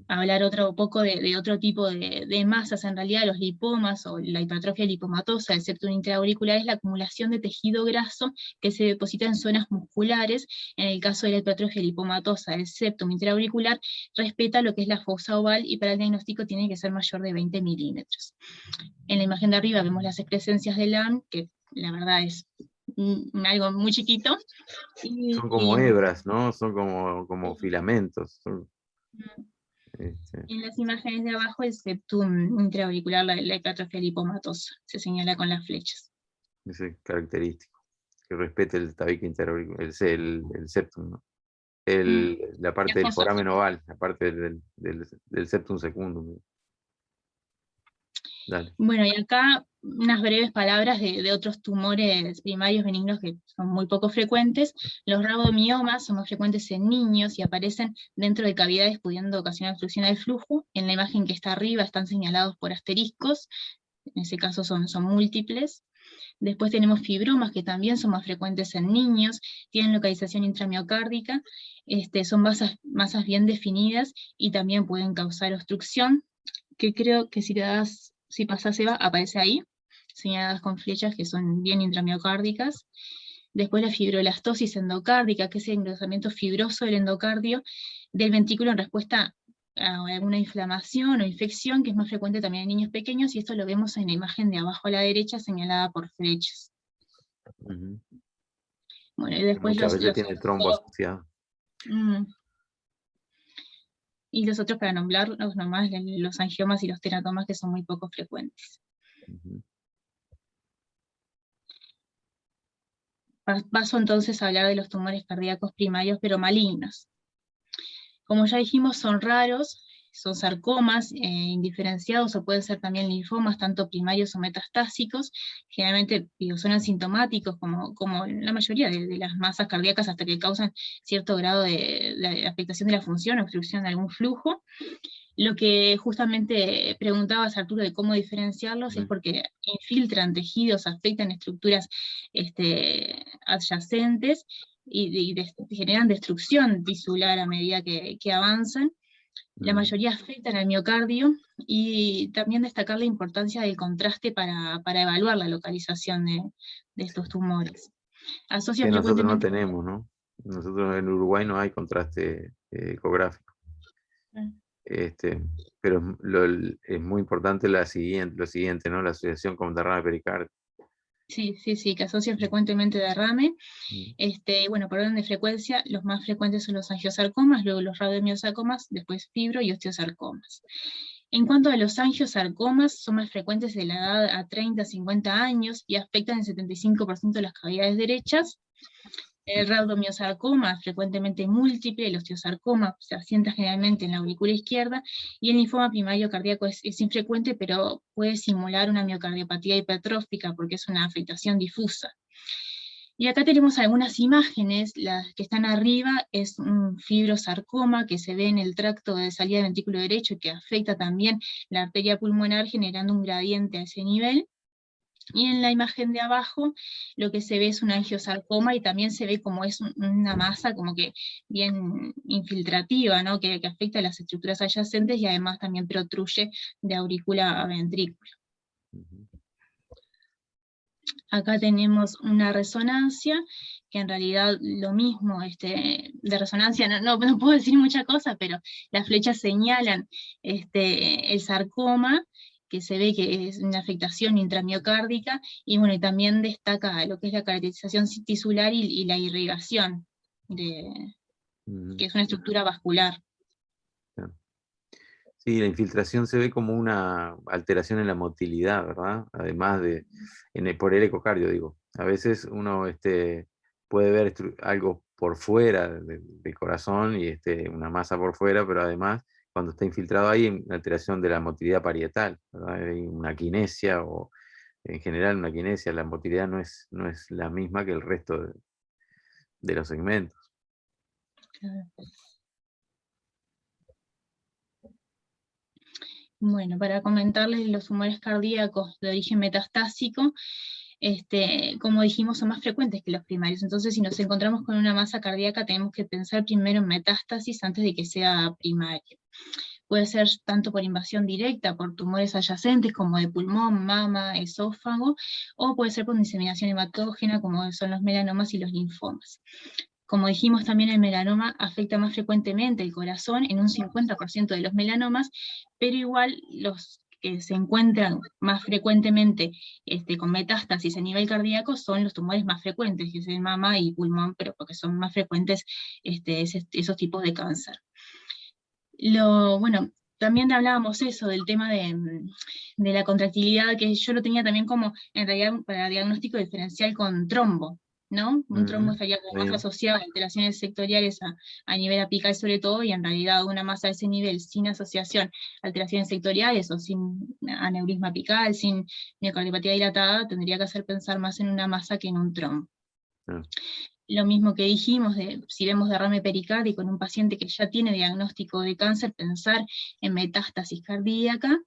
Hablar otro poco de otro tipo de masas, en realidad los lipomas o la hipertrofia lipomatosa del septum intraauricular es la acumulación de tejido graso que se deposita en zonas musculares. En el caso de la hipertrofia lipomatosa del septum intraauricular, respeta lo que es la fosa oval y para el diagnóstico tiene que ser mayor de 20 milímetros. En la imagen de arriba vemos las excrescencias del AML, que la verdad es algo muy chiquito. Son como hebras, ¿no? Son como filamentos. En las imágenes de abajo el septum intraauricular, la hipertrofia lipomatosa, se señala con las flechas. Ese característico, que respete el tabique interauricular, el septum, ¿no? La parte del foramen oval, la parte del septum secundum. Dale. Bueno, y acá unas breves palabras de otros tumores primarios benignos que son muy poco frecuentes. Los rhabdomiomas son más frecuentes en niños y aparecen dentro de cavidades pudiendo ocasionar obstrucción del flujo. En la imagen que está arriba están señalados por asteriscos, en ese caso son múltiples. Después tenemos fibromas, que también son más frecuentes en niños, tienen localización intramiocárdica, son masas bien definidas y también pueden causar obstrucción, que creo que si pasas Eva, aparece ahí, señaladas con flechas que son bien intramiocárdicas. Después la fibrolastosis endocárdica, que es el engrosamiento fibroso del endocardio del ventrículo en respuesta a alguna inflamación o infección, que es más frecuente también en niños pequeños, y esto lo vemos en la imagen de abajo a la derecha, señalada por flechas. Bueno, y después muchas veces tiene trombo asociado. Y los otros, para nombrarlos nomás, los angiomas y los teratomas, que son muy poco frecuentes. Paso entonces a hablar de los tumores cardíacos primarios pero malignos. Como ya dijimos, son raros, son sarcomas indiferenciados, o pueden ser también linfomas, tanto primarios o metastásicos. Generalmente son asintomáticos, como la mayoría de las masas cardíacas, hasta que causan cierto grado de afectación de la función o obstrucción de algún flujo. Lo que justamente preguntabas, Arturo, de cómo diferenciarlos, es porque infiltran tejidos, afectan estructuras adyacentes y generan destrucción tisular a medida que avanzan. La mayoría afectan al miocardio, y también destacar la importancia del contraste para evaluar la localización de estos tumores. Asocian que nosotros no frecuentemente... tenemos, ¿no? Nosotros en Uruguay no hay contraste ecográfico. Pero es muy importante lo siguiente, ¿no? La asociación con derrame pericardio. Sí, que asocian frecuentemente derrame. Bueno, por orden de frecuencia, los más frecuentes son los angiosarcomas, luego los rhabdomyosarcomas, después fibro y osteosarcomas. En cuanto a los angiosarcomas, son más frecuentes de la edad a 30 a 50 años y afectan el 75% de las cavidades derechas. El rhabdomyosarcoma, frecuentemente múltiple, el osteosarcoma se asienta generalmente en la aurícula izquierda, y el linfoma primario cardíaco es infrecuente, pero puede simular una miocardiopatía hipertrófica porque es una afectación difusa. Y acá tenemos algunas imágenes. Las que están arriba es un fibrosarcoma que se ve en el tracto de salida del ventrículo derecho y que afecta también la arteria pulmonar, generando un gradiente a ese nivel. Y en la imagen de abajo lo que se ve es un angiosarcoma, y también se ve como es una masa como que bien infiltrativa, ¿no? que afecta a las estructuras adyacentes y además también protruye de aurícula a ventrícula. Acá tenemos una resonancia, que en realidad lo mismo, de resonancia no puedo decir mucha cosa, pero las flechas señalan el sarcoma, que se ve que es una afectación intramiocárdica, y bueno, y también destaca lo que es la caracterización tisular y la irrigación, que es una estructura vascular. Sí, la infiltración se ve como una alteración en la motilidad, ¿verdad? Además de, por el ecocardio, digo. A veces uno puede ver algo por fuera del corazón y una masa por fuera, pero además, cuando está infiltrado ahí, hay una alteración de la motilidad parietal, ¿verdad? Hay una quinesia, o en general una quinesia, la motilidad no es la misma que el resto de los segmentos. Claro. Bueno, para comentarles los tumores cardíacos de origen metastásico, como dijimos, son más frecuentes que los primarios. Entonces, si nos encontramos con una masa cardíaca, tenemos que pensar primero en metástasis antes de que sea primario. Puede ser tanto por invasión directa, por tumores adyacentes como de pulmón, mama, esófago, o puede ser por diseminación hematógena, como son los melanomas y los linfomas. Como dijimos, también el melanoma afecta más frecuentemente el corazón, en un 50% de los melanomas, pero igual los que se encuentran más frecuentemente con metástasis a nivel cardíaco son los tumores más frecuentes, que es el mama y pulmón, pero porque son más frecuentes esos tipos de cáncer. Bueno, también hablábamos eso, del tema de la contractilidad, que yo lo tenía también como, en realidad, para diagnóstico diferencial con trombo, ¿no? Un trombo estaría más asociado a alteraciones sectoriales a nivel apical sobre todo, y en realidad una masa de ese nivel sin asociación a alteraciones sectoriales o sin aneurisma apical, sin miocardiopatía dilatada, tendría que hacer pensar más en una masa que en un trombo. Lo mismo que dijimos, si vemos derrame pericárdico en un paciente que ya tiene diagnóstico de cáncer, pensar en metástasis cardíaca.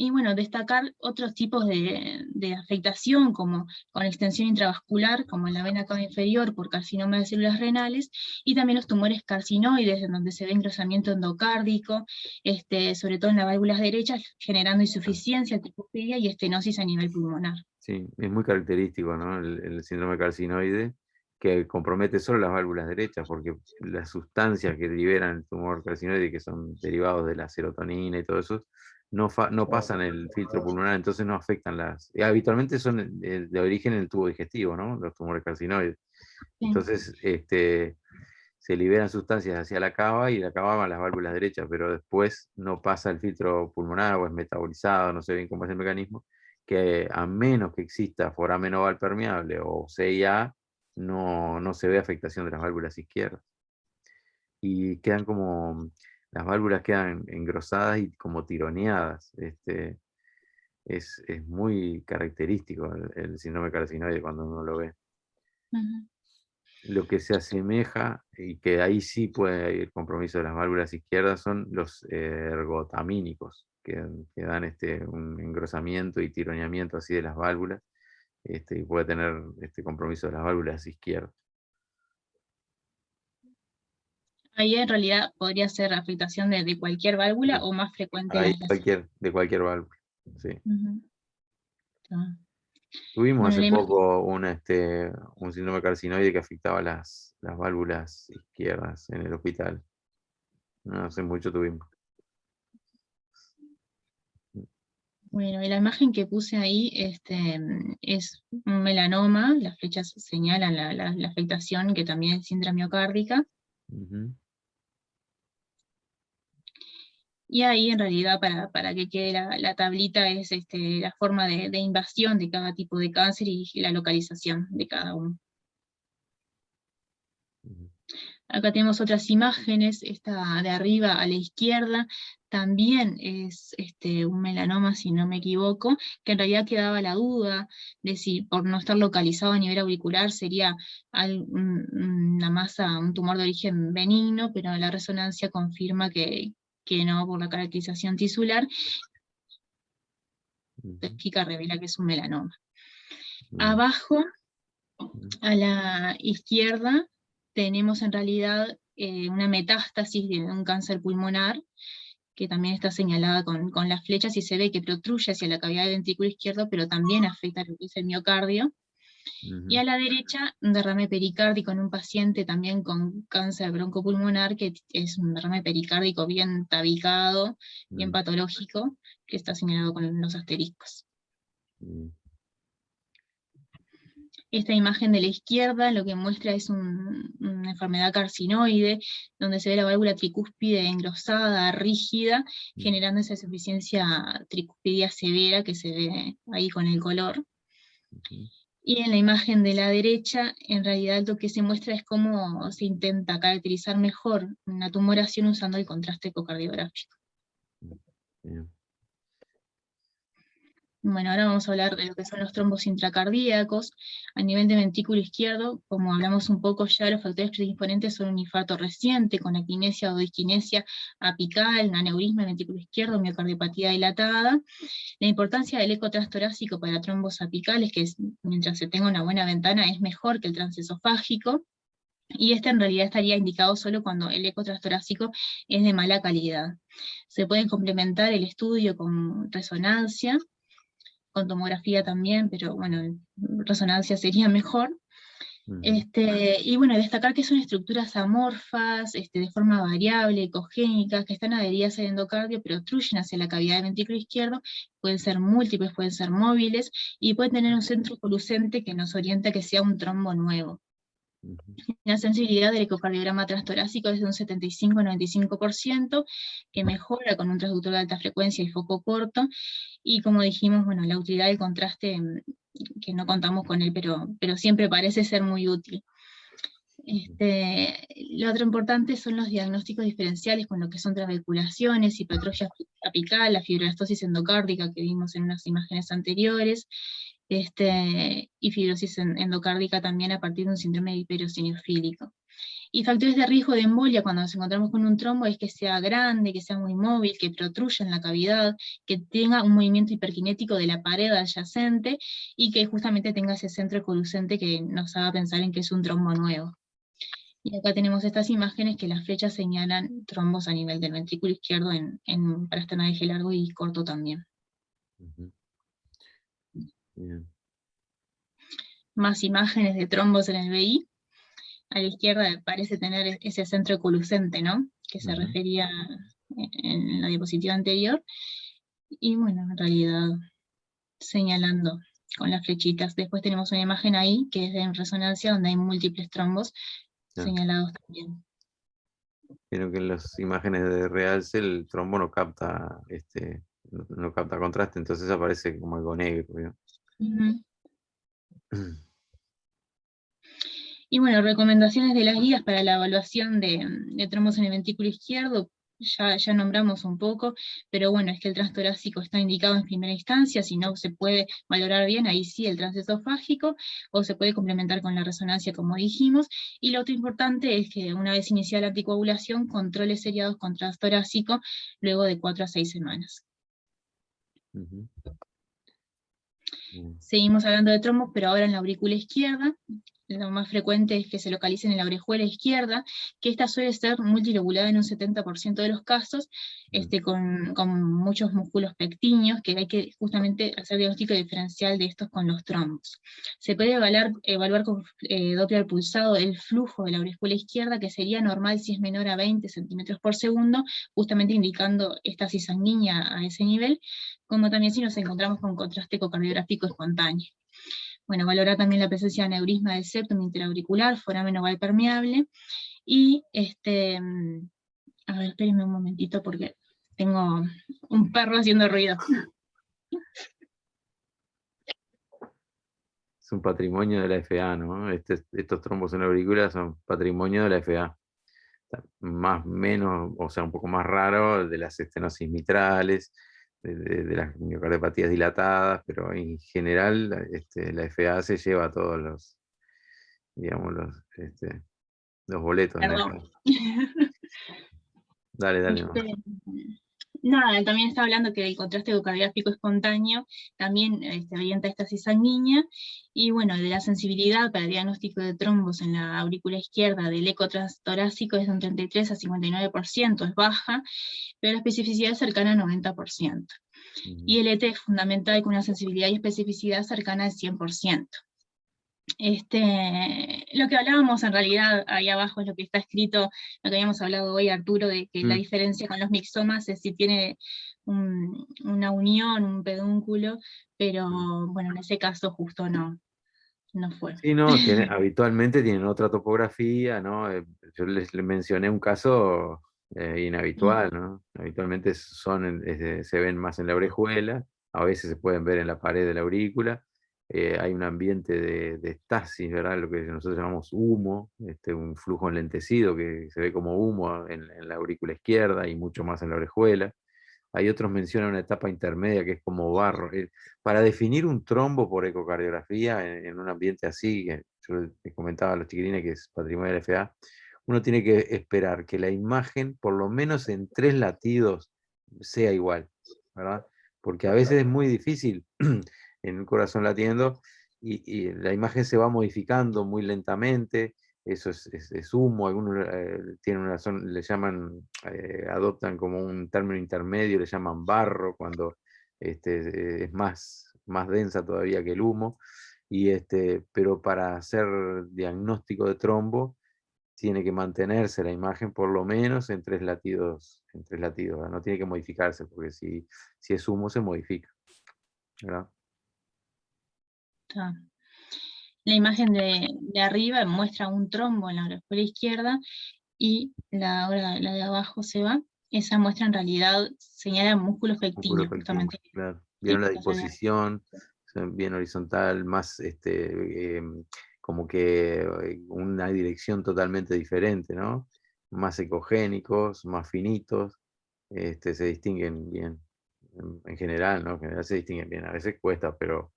Y bueno, destacar otros tipos de afectación, como con extensión intravascular, como en la vena cava inferior por carcinoma de células renales, y también los tumores carcinoides, en donde se ve engrosamiento endocárdico, sobre todo en las válvulas derechas, generando insuficiencia, tricopedia y estenosis a nivel pulmonar. Sí, es muy característico, ¿no? El síndrome carcinoide, que compromete solo las válvulas derechas, porque las sustancias que liberan el tumor carcinoide, que son derivados de la serotonina y todo eso, no pasan el filtro pulmonar, entonces no afectan habitualmente son de origen en el tubo digestivo, ¿no? Los tumores carcinoides. Sí. Entonces, se liberan sustancias hacia la cava, y la cava va a las válvulas derechas, pero después no pasa el filtro pulmonar, o es metabolizado, no sé bien cómo es el mecanismo, que a menos que exista foramen oval permeable o CIA, no se ve afectación de las válvulas izquierdas. Y quedan las válvulas quedan engrosadas y como tironeadas. Es muy característico el síndrome carcinoide cuando uno lo ve. Lo que se asemeja, y que ahí sí puede ir compromiso de las válvulas izquierdas, son los ergotamínicos, que dan un engrosamiento y tironeamiento así de las válvulas, y puede tener compromiso de las válvulas izquierdas. Ahí en realidad podría ser afectación de cualquier válvula, o más frecuente de cualquier válvula, sí. Tuvimos bueno, hace poco un síndrome carcinoide que afectaba las válvulas izquierdas en el hospital. No hace mucho tuvimos. Bueno, y la imagen que puse ahí es un melanoma, las flechas señalan la afectación, que también es intramiocárdica. Y ahí en realidad, para que quede la tablita, es la forma de invasión de cada tipo de cáncer y la localización de cada uno. Acá tenemos otras imágenes, esta de arriba a la izquierda, también es un melanoma, si no me equivoco, que en realidad quedaba la duda de si por no estar localizado a nivel auricular sería una masa, un tumor de origen benigno, pero la resonancia confirma que no, por la caracterización tisular. patológica revela que es un melanoma. Abajo, a la izquierda, tenemos en realidad una metástasis de un cáncer pulmonar, que también está señalada con las flechas, y se ve que protruye hacia la cavidad del ventrículo izquierdo, pero también afecta lo que es el miocardio. Y a la derecha, un derrame pericárdico en un paciente también con cáncer broncopulmonar, que es un derrame pericárdico bien tabicado, bien patológico, que está señalado con los asteriscos. Esta imagen de la izquierda lo que muestra es una enfermedad carcinoide, donde se ve la válvula tricúspide engrosada, rígida, generando esa insuficiencia tricuspidia severa que se ve ahí con el color. Y en la imagen de la derecha, en realidad lo que se muestra es cómo se intenta caracterizar mejor una tumoración usando el contraste ecocardiográfico. Bueno, ahora vamos a hablar de lo que son los trombos intracardíacos. A nivel de ventrículo izquierdo, como hablamos un poco ya, los factores predisponentes son un infarto reciente, con equinesia o disquinesia apical, un aneurisma del ventrículo izquierdo, miocardiopatía dilatada. La importancia del eco transtorácico para trombos apicales, que es, mientras se tenga una buena ventana, es mejor que el transesofágico. Y este en realidad estaría indicado solo cuando el eco transtorácico es de mala calidad. Se puede complementar el estudio con resonancia, con tomografía también, pero bueno, resonancia sería mejor. Y bueno, destacar que son estructuras amorfas, de forma variable, ecogénicas, que están adheridas al endocardio, pero obstruyen hacia la cavidad del ventrículo izquierdo, pueden ser múltiples, pueden ser móviles, y pueden tener un centro colucente que nos orienta a que sea un trombo nuevo. La sensibilidad del ecocardiograma transtorácico es de un 75-95%, que mejora con un transductor de alta frecuencia y foco corto, y como dijimos, bueno, la utilidad del contraste, que no contamos con él, pero siempre parece ser muy útil. Lo otro importante son los diagnósticos diferenciales con lo que son trabeculaciones, hipertrofia apical, la fibroblastosis endocárdica que vimos en unas imágenes anteriores, y fibrosis endocárdica también a partir de un síndrome hiperosiniofílico. Y factores de riesgo de embolia cuando nos encontramos con un trombo es que sea grande, que sea muy móvil, que protruya en la cavidad, que tenga un movimiento hiperkinético de la pared adyacente, y que justamente tenga ese centro colucente que nos haga pensar en que es un trombo nuevo. Y acá tenemos estas imágenes que las flechas señalan trombos a nivel del ventrículo izquierdo para esternal eje largo y corto también. Más imágenes de trombos en el BI. A la izquierda parece tener ese centro colucente, ¿no? Que se refería en la diapositiva anterior. Y bueno, en realidad señalando con las flechitas. Después tenemos una imagen ahí que es de resonancia donde hay múltiples trombos señalados también. Pero que en las imágenes de realce el trombo no capta, no capta contraste, entonces aparece como algo negro, ¿no? Y bueno, recomendaciones de las guías para la evaluación de trombos en el ventrículo izquierdo, ya nombramos un poco, pero bueno, es que el transtorácico está indicado en primera instancia, si no se puede valorar bien, ahí sí el transesofágico, o se puede complementar con la resonancia como dijimos, y lo otro importante es que una vez iniciada la anticoagulación, controles seriados con transtorácico luego de 4 a 6 semanas. Seguimos hablando de trombos, pero ahora en la aurícula izquierda. Lo más frecuente es que se localicen en la orejuela izquierda, que esta suele ser multilobulada en un 70% de los casos, con muchos músculos pectíneos, que hay que justamente hacer diagnóstico diferencial de estos con los trombos. Se puede evaluar con Doppler pulsado el flujo de la orejuela izquierda, que sería normal si es menor a 20 centímetros por segundo, justamente indicando estasis sanguínea a ese nivel, como también si nos encontramos con contraste ecocardiográfico espontáneo. Bueno, valorar también la presencia de aneurisma del septum interauricular, foramen oval permeable, y a ver, espérenme un momentito porque tengo un perro haciendo ruido. Es un patrimonio de la FA, ¿no? Estos trombos en la aurícula son patrimonio de la FA. Más, menos, o sea, un poco más raro de las estenosis mitrales, de las miocardiopatías dilatadas, pero en general la FA se lleva todos los, digamos, los boletos. Perdón. Dale. nada, también está hablando que el contraste ecocardiográfico espontáneo también orienta a estasis sanguínea, y bueno, de la sensibilidad para el diagnóstico de trombos en la aurícula izquierda del eco transtorácico es de un 33 a 59%, es baja, pero la especificidad es cercana al 90%. Y el ET es fundamental con una sensibilidad y especificidad cercana al 100%. Lo que hablábamos en realidad ahí abajo es lo que está escrito, lo que habíamos hablado hoy, Arturo, de que la diferencia con los mixomas es si tiene una unión, un pedúnculo, pero bueno, en ese caso justo no fue. Sí, no, habitualmente tienen otra topografía, ¿no? Yo les mencioné un caso inhabitual, ¿no? Habitualmente se ven más en la orejuela, a veces se pueden ver en la pared de la aurícula. Hay un ambiente de estasis, ¿verdad? Lo que nosotros llamamos humo, un flujo enlentecido que se ve como humo en la aurícula izquierda y mucho más en la orejuela. Hay otros mencionan una etapa intermedia que es como barro. Para definir un trombo por ecocardiografía en un ambiente así, que yo les comentaba a los chiquilines que es patrimonio del FDA, uno tiene que esperar que la imagen, por lo menos en 3 latidos, sea igual, ¿verdad? Porque a veces es muy difícil en un corazón latiendo y la imagen se va modificando muy lentamente. Eso es humo, algunos tienen le llaman, adoptan como un término intermedio, le llaman barro, cuando es más densa todavía que el humo, pero para hacer diagnóstico de trombo, tiene que mantenerse la imagen por lo menos en 3 latidos, ¿verdad? No tiene que modificarse, porque si es humo se modifica, ¿verdad? Está. La imagen de arriba muestra un trombo en la orejuela izquierda, y ahora la de abajo se va. Esa muestra en realidad señala músculo Músculo pectíneo, pectíneo, justamente. claro. Sí, Vieron la casualmente. disposición, bien horizontal, más como que una dirección totalmente diferente, ¿no? Más ecogénicos, más finitos, se distinguen bien. En general, ¿no? En general se distinguen bien. A veces cuesta, pero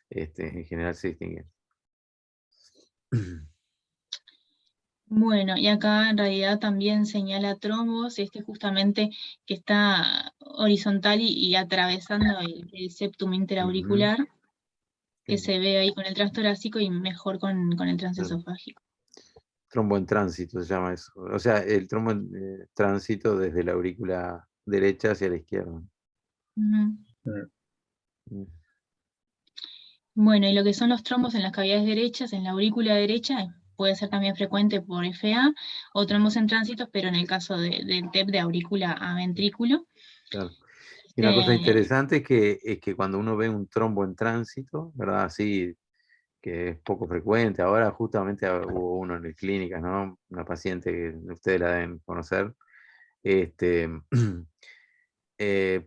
en general se distinguen. Bueno, y acá en realidad también señala trombos, justamente que está horizontal y atravesando el septum interauricular, que Sí, se ve ahí con el transtorácico y mejor con el claro. transesofágico. Trombo en tránsito se llama eso. O sea, el trombo en tránsito desde la aurícula derecha hacia la izquierda. Mm. Bueno, y lo que son los trombos en las cavidades derechas, en la aurícula derecha, puede ser también frecuente por FA, o trombos en tránsitos, pero en el caso del TEP de aurícula a ventrículo. Claro. Y una cosa interesante es que cuando uno ve un trombo en tránsito, ¿verdad? Así, que es poco frecuente. Ahora justamente hubo uno en la clínica, ¿no? Una paciente que ustedes la deben conocer.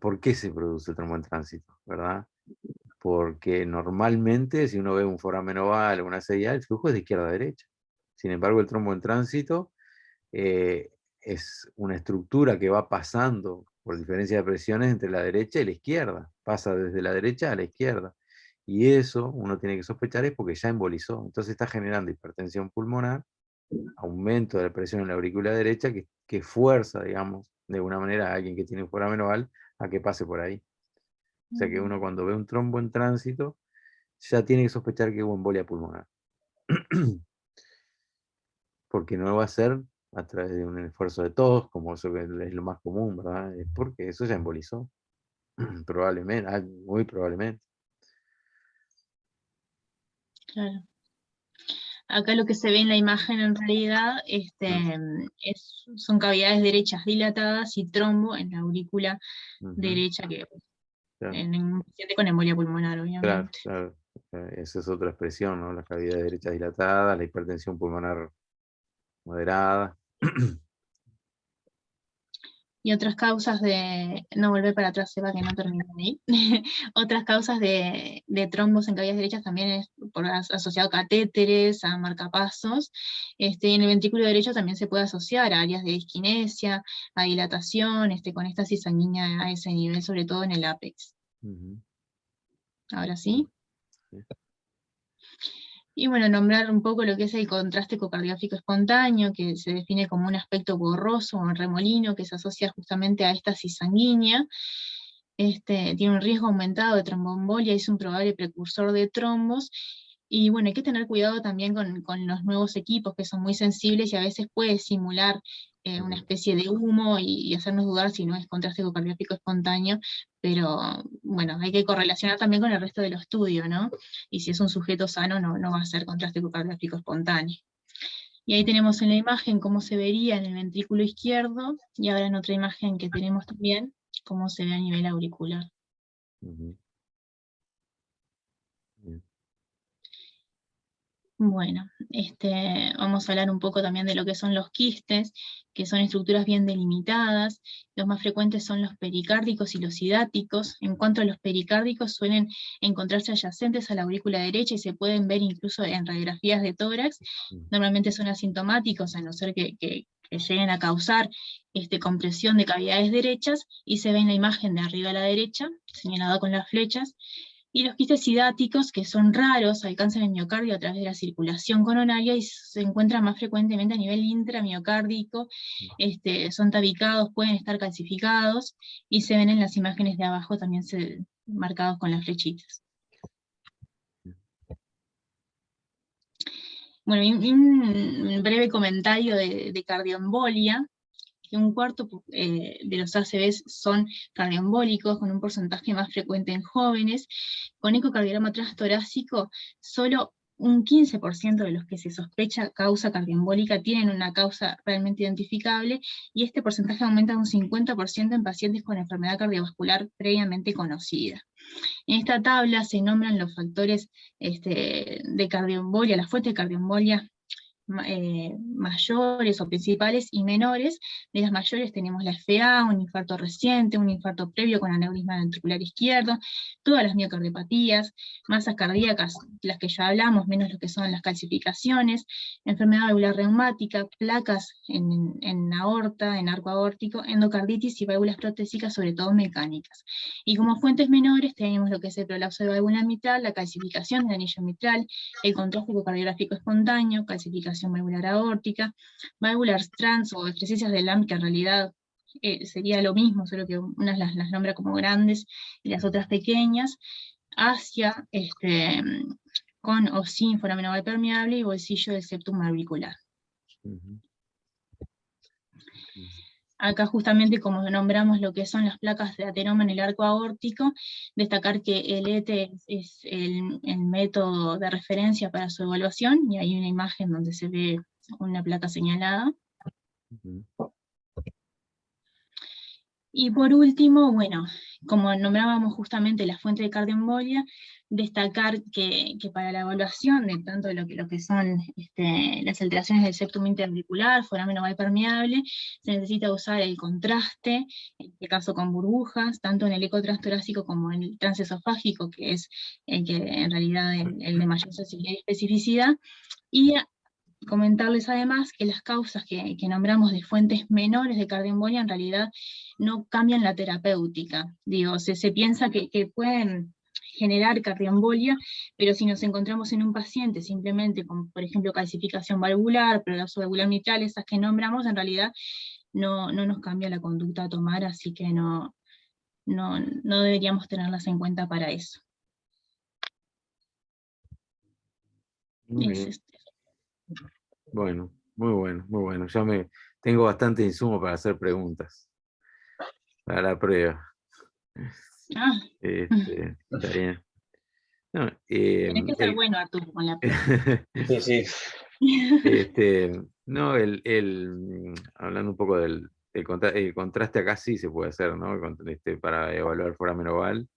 ¿Por qué se produce el trombo en tránsito, verdad? Porque normalmente si uno ve un foramen oval o una CIA, el flujo es de izquierda a derecha. Sin embargo, el trombo en tránsito es una estructura que va pasando por diferencia de presiones entre la derecha y la izquierda. Pasa desde la derecha a la izquierda. Y eso uno tiene que sospechar es porque ya embolizó. Entonces está generando hipertensión pulmonar, aumento de la presión en la aurícula derecha que fuerza, digamos, de alguna manera a alguien que tiene un foramen oval a que pase por ahí. O sea que uno cuando ve un trombo en tránsito ya tiene que sospechar que hubo embolia pulmonar. Porque no va a ser a través de un esfuerzo de tos, como eso que es lo más común, ¿verdad? Es porque eso ya embolizó. Probablemente, muy probablemente. Claro. Acá lo que se ve en la imagen en realidad son cavidades derechas dilatadas y trombo en la aurícula derecha, que Claro, en un paciente con embolia pulmonar, claro, obviamente. claro. Esa es otra expresión, ¿no? Las cavidades derechas dilatadas, la hipertensión pulmonar moderada. Y otras causas no volver para atrás, Seba, que no terminé ahí. Otras causas de trombos en cavidades derechas también es asociado a catéteres, a marcapasos. En el ventrículo derecho también se puede asociar a áreas de disquinesia, a dilatación, con estasis sanguínea a ese nivel, sobre todo en el ápex. Ahora sí. Y bueno, nombrar un poco lo que es el contraste ecocardiográfico espontáneo, que se define como un aspecto borroso o remolino que se asocia justamente a éstasis sanguínea. Tiene un riesgo aumentado de tromboembolia, es un probable precursor de trombos. Y bueno, hay que tener cuidado también con los nuevos equipos que son muy sensibles y a veces puede simular una especie de humo y hacernos dudar si no es contraste ecocardiográfico espontáneo, pero bueno, hay que correlacionar también con el resto del estudio, ¿no? Y si es un sujeto sano no va a ser contraste ecocardiográfico espontáneo. Y ahí tenemos en la imagen cómo se vería en el ventrículo izquierdo, y ahora en otra imagen que tenemos también, cómo se ve a nivel auricular. Ujú. Bien. Bueno, vamos a hablar un poco también de lo que son los quistes, que son estructuras bien delimitadas. Los más frecuentes son los pericárdicos y los hidáticos. En cuanto a los pericárdicos, suelen encontrarse adyacentes a la aurícula derecha y se pueden ver incluso en radiografías de tórax. Normalmente son asintomáticos, a no ser que lleguen a causar compresión de cavidades derechas, y se ve en la imagen de arriba a la derecha, señalada con las flechas. Y los quistes hidáticos, que son raros, alcanzan el miocardio a través de la circulación coronaria y se encuentran más frecuentemente a nivel intramiocárdico, son tabicados, pueden estar calcificados, y se ven en las imágenes de abajo también marcados con las flechitas. Bueno, y un breve comentario de cardioembolia, que un cuarto de los ACVs son cardioembólicos, con un porcentaje más frecuente en jóvenes. Con ecocardiograma transtorácico, solo un 15% de los que se sospecha causa cardioembólica tienen una causa realmente identificable, y este porcentaje aumenta un 50% en pacientes con enfermedad cardiovascular previamente conocida. En esta tabla se nombran los factores de cardioembolia, la fuente de cardioembolia mayores o principales y menores. De las mayores tenemos la FA, un infarto reciente, un infarto previo con aneurisma ventricular izquierdo, todas las miocardiopatías, masas cardíacas, las que ya hablamos, menos lo que son las calcificaciones, enfermedad valvular reumática, placas en aorta, en arco aórtico, endocarditis y válvulas protésicas, sobre todo mecánicas. Y como fuentes menores tenemos lo que es el prolapso de válvula mitral, la calcificación del anillo mitral, el contraste ecocardiográfico espontáneo, calcificación valvular aórtica, válvulas trans o estresicias de Lamb, que en realidad sería lo mismo, solo que unas las nombra como grandes y las otras pequeñas, hacia con o sin foramen oval permeable y bolsillo del septum auricular. Acá justamente, como nombramos lo que son las placas de ateroma en el arco aórtico, destacar que el ET es el método de referencia para su evaluación, y hay una imagen donde se ve una placa señalada. Y por último, bueno, como nombrábamos justamente la fuente de cardioembolia, destacar que para la evaluación de tanto lo que son las alteraciones del septum interauricular, foramen oval permeable, se necesita usar el contraste, en este caso con burbujas, tanto en el eco transtorácico como en el transesofágico, que es el que en realidad el de mayor sensibilidad y especificidad, y comentarles además que las causas que nombramos de fuentes menores de cardioembolia en realidad no cambian la terapéutica. Digo, se piensa que pueden generar cardioembolia, pero si nos encontramos en un paciente simplemente con, por ejemplo, calcificación valvular, prolapso valvular mitral, esas que nombramos, en realidad no nos cambia la conducta a tomar, así que no deberíamos tenerlas en cuenta para eso. Muy bien. Bueno, muy bueno, muy bueno. Ya tengo bastante insumo para hacer preguntas para la prueba. Está bien. No, Tienes que ser bueno, Arturo, con la prueba. Sí. No, hablando un poco del contraste, acá sí se puede hacer, ¿no? Para evaluar foramen oval,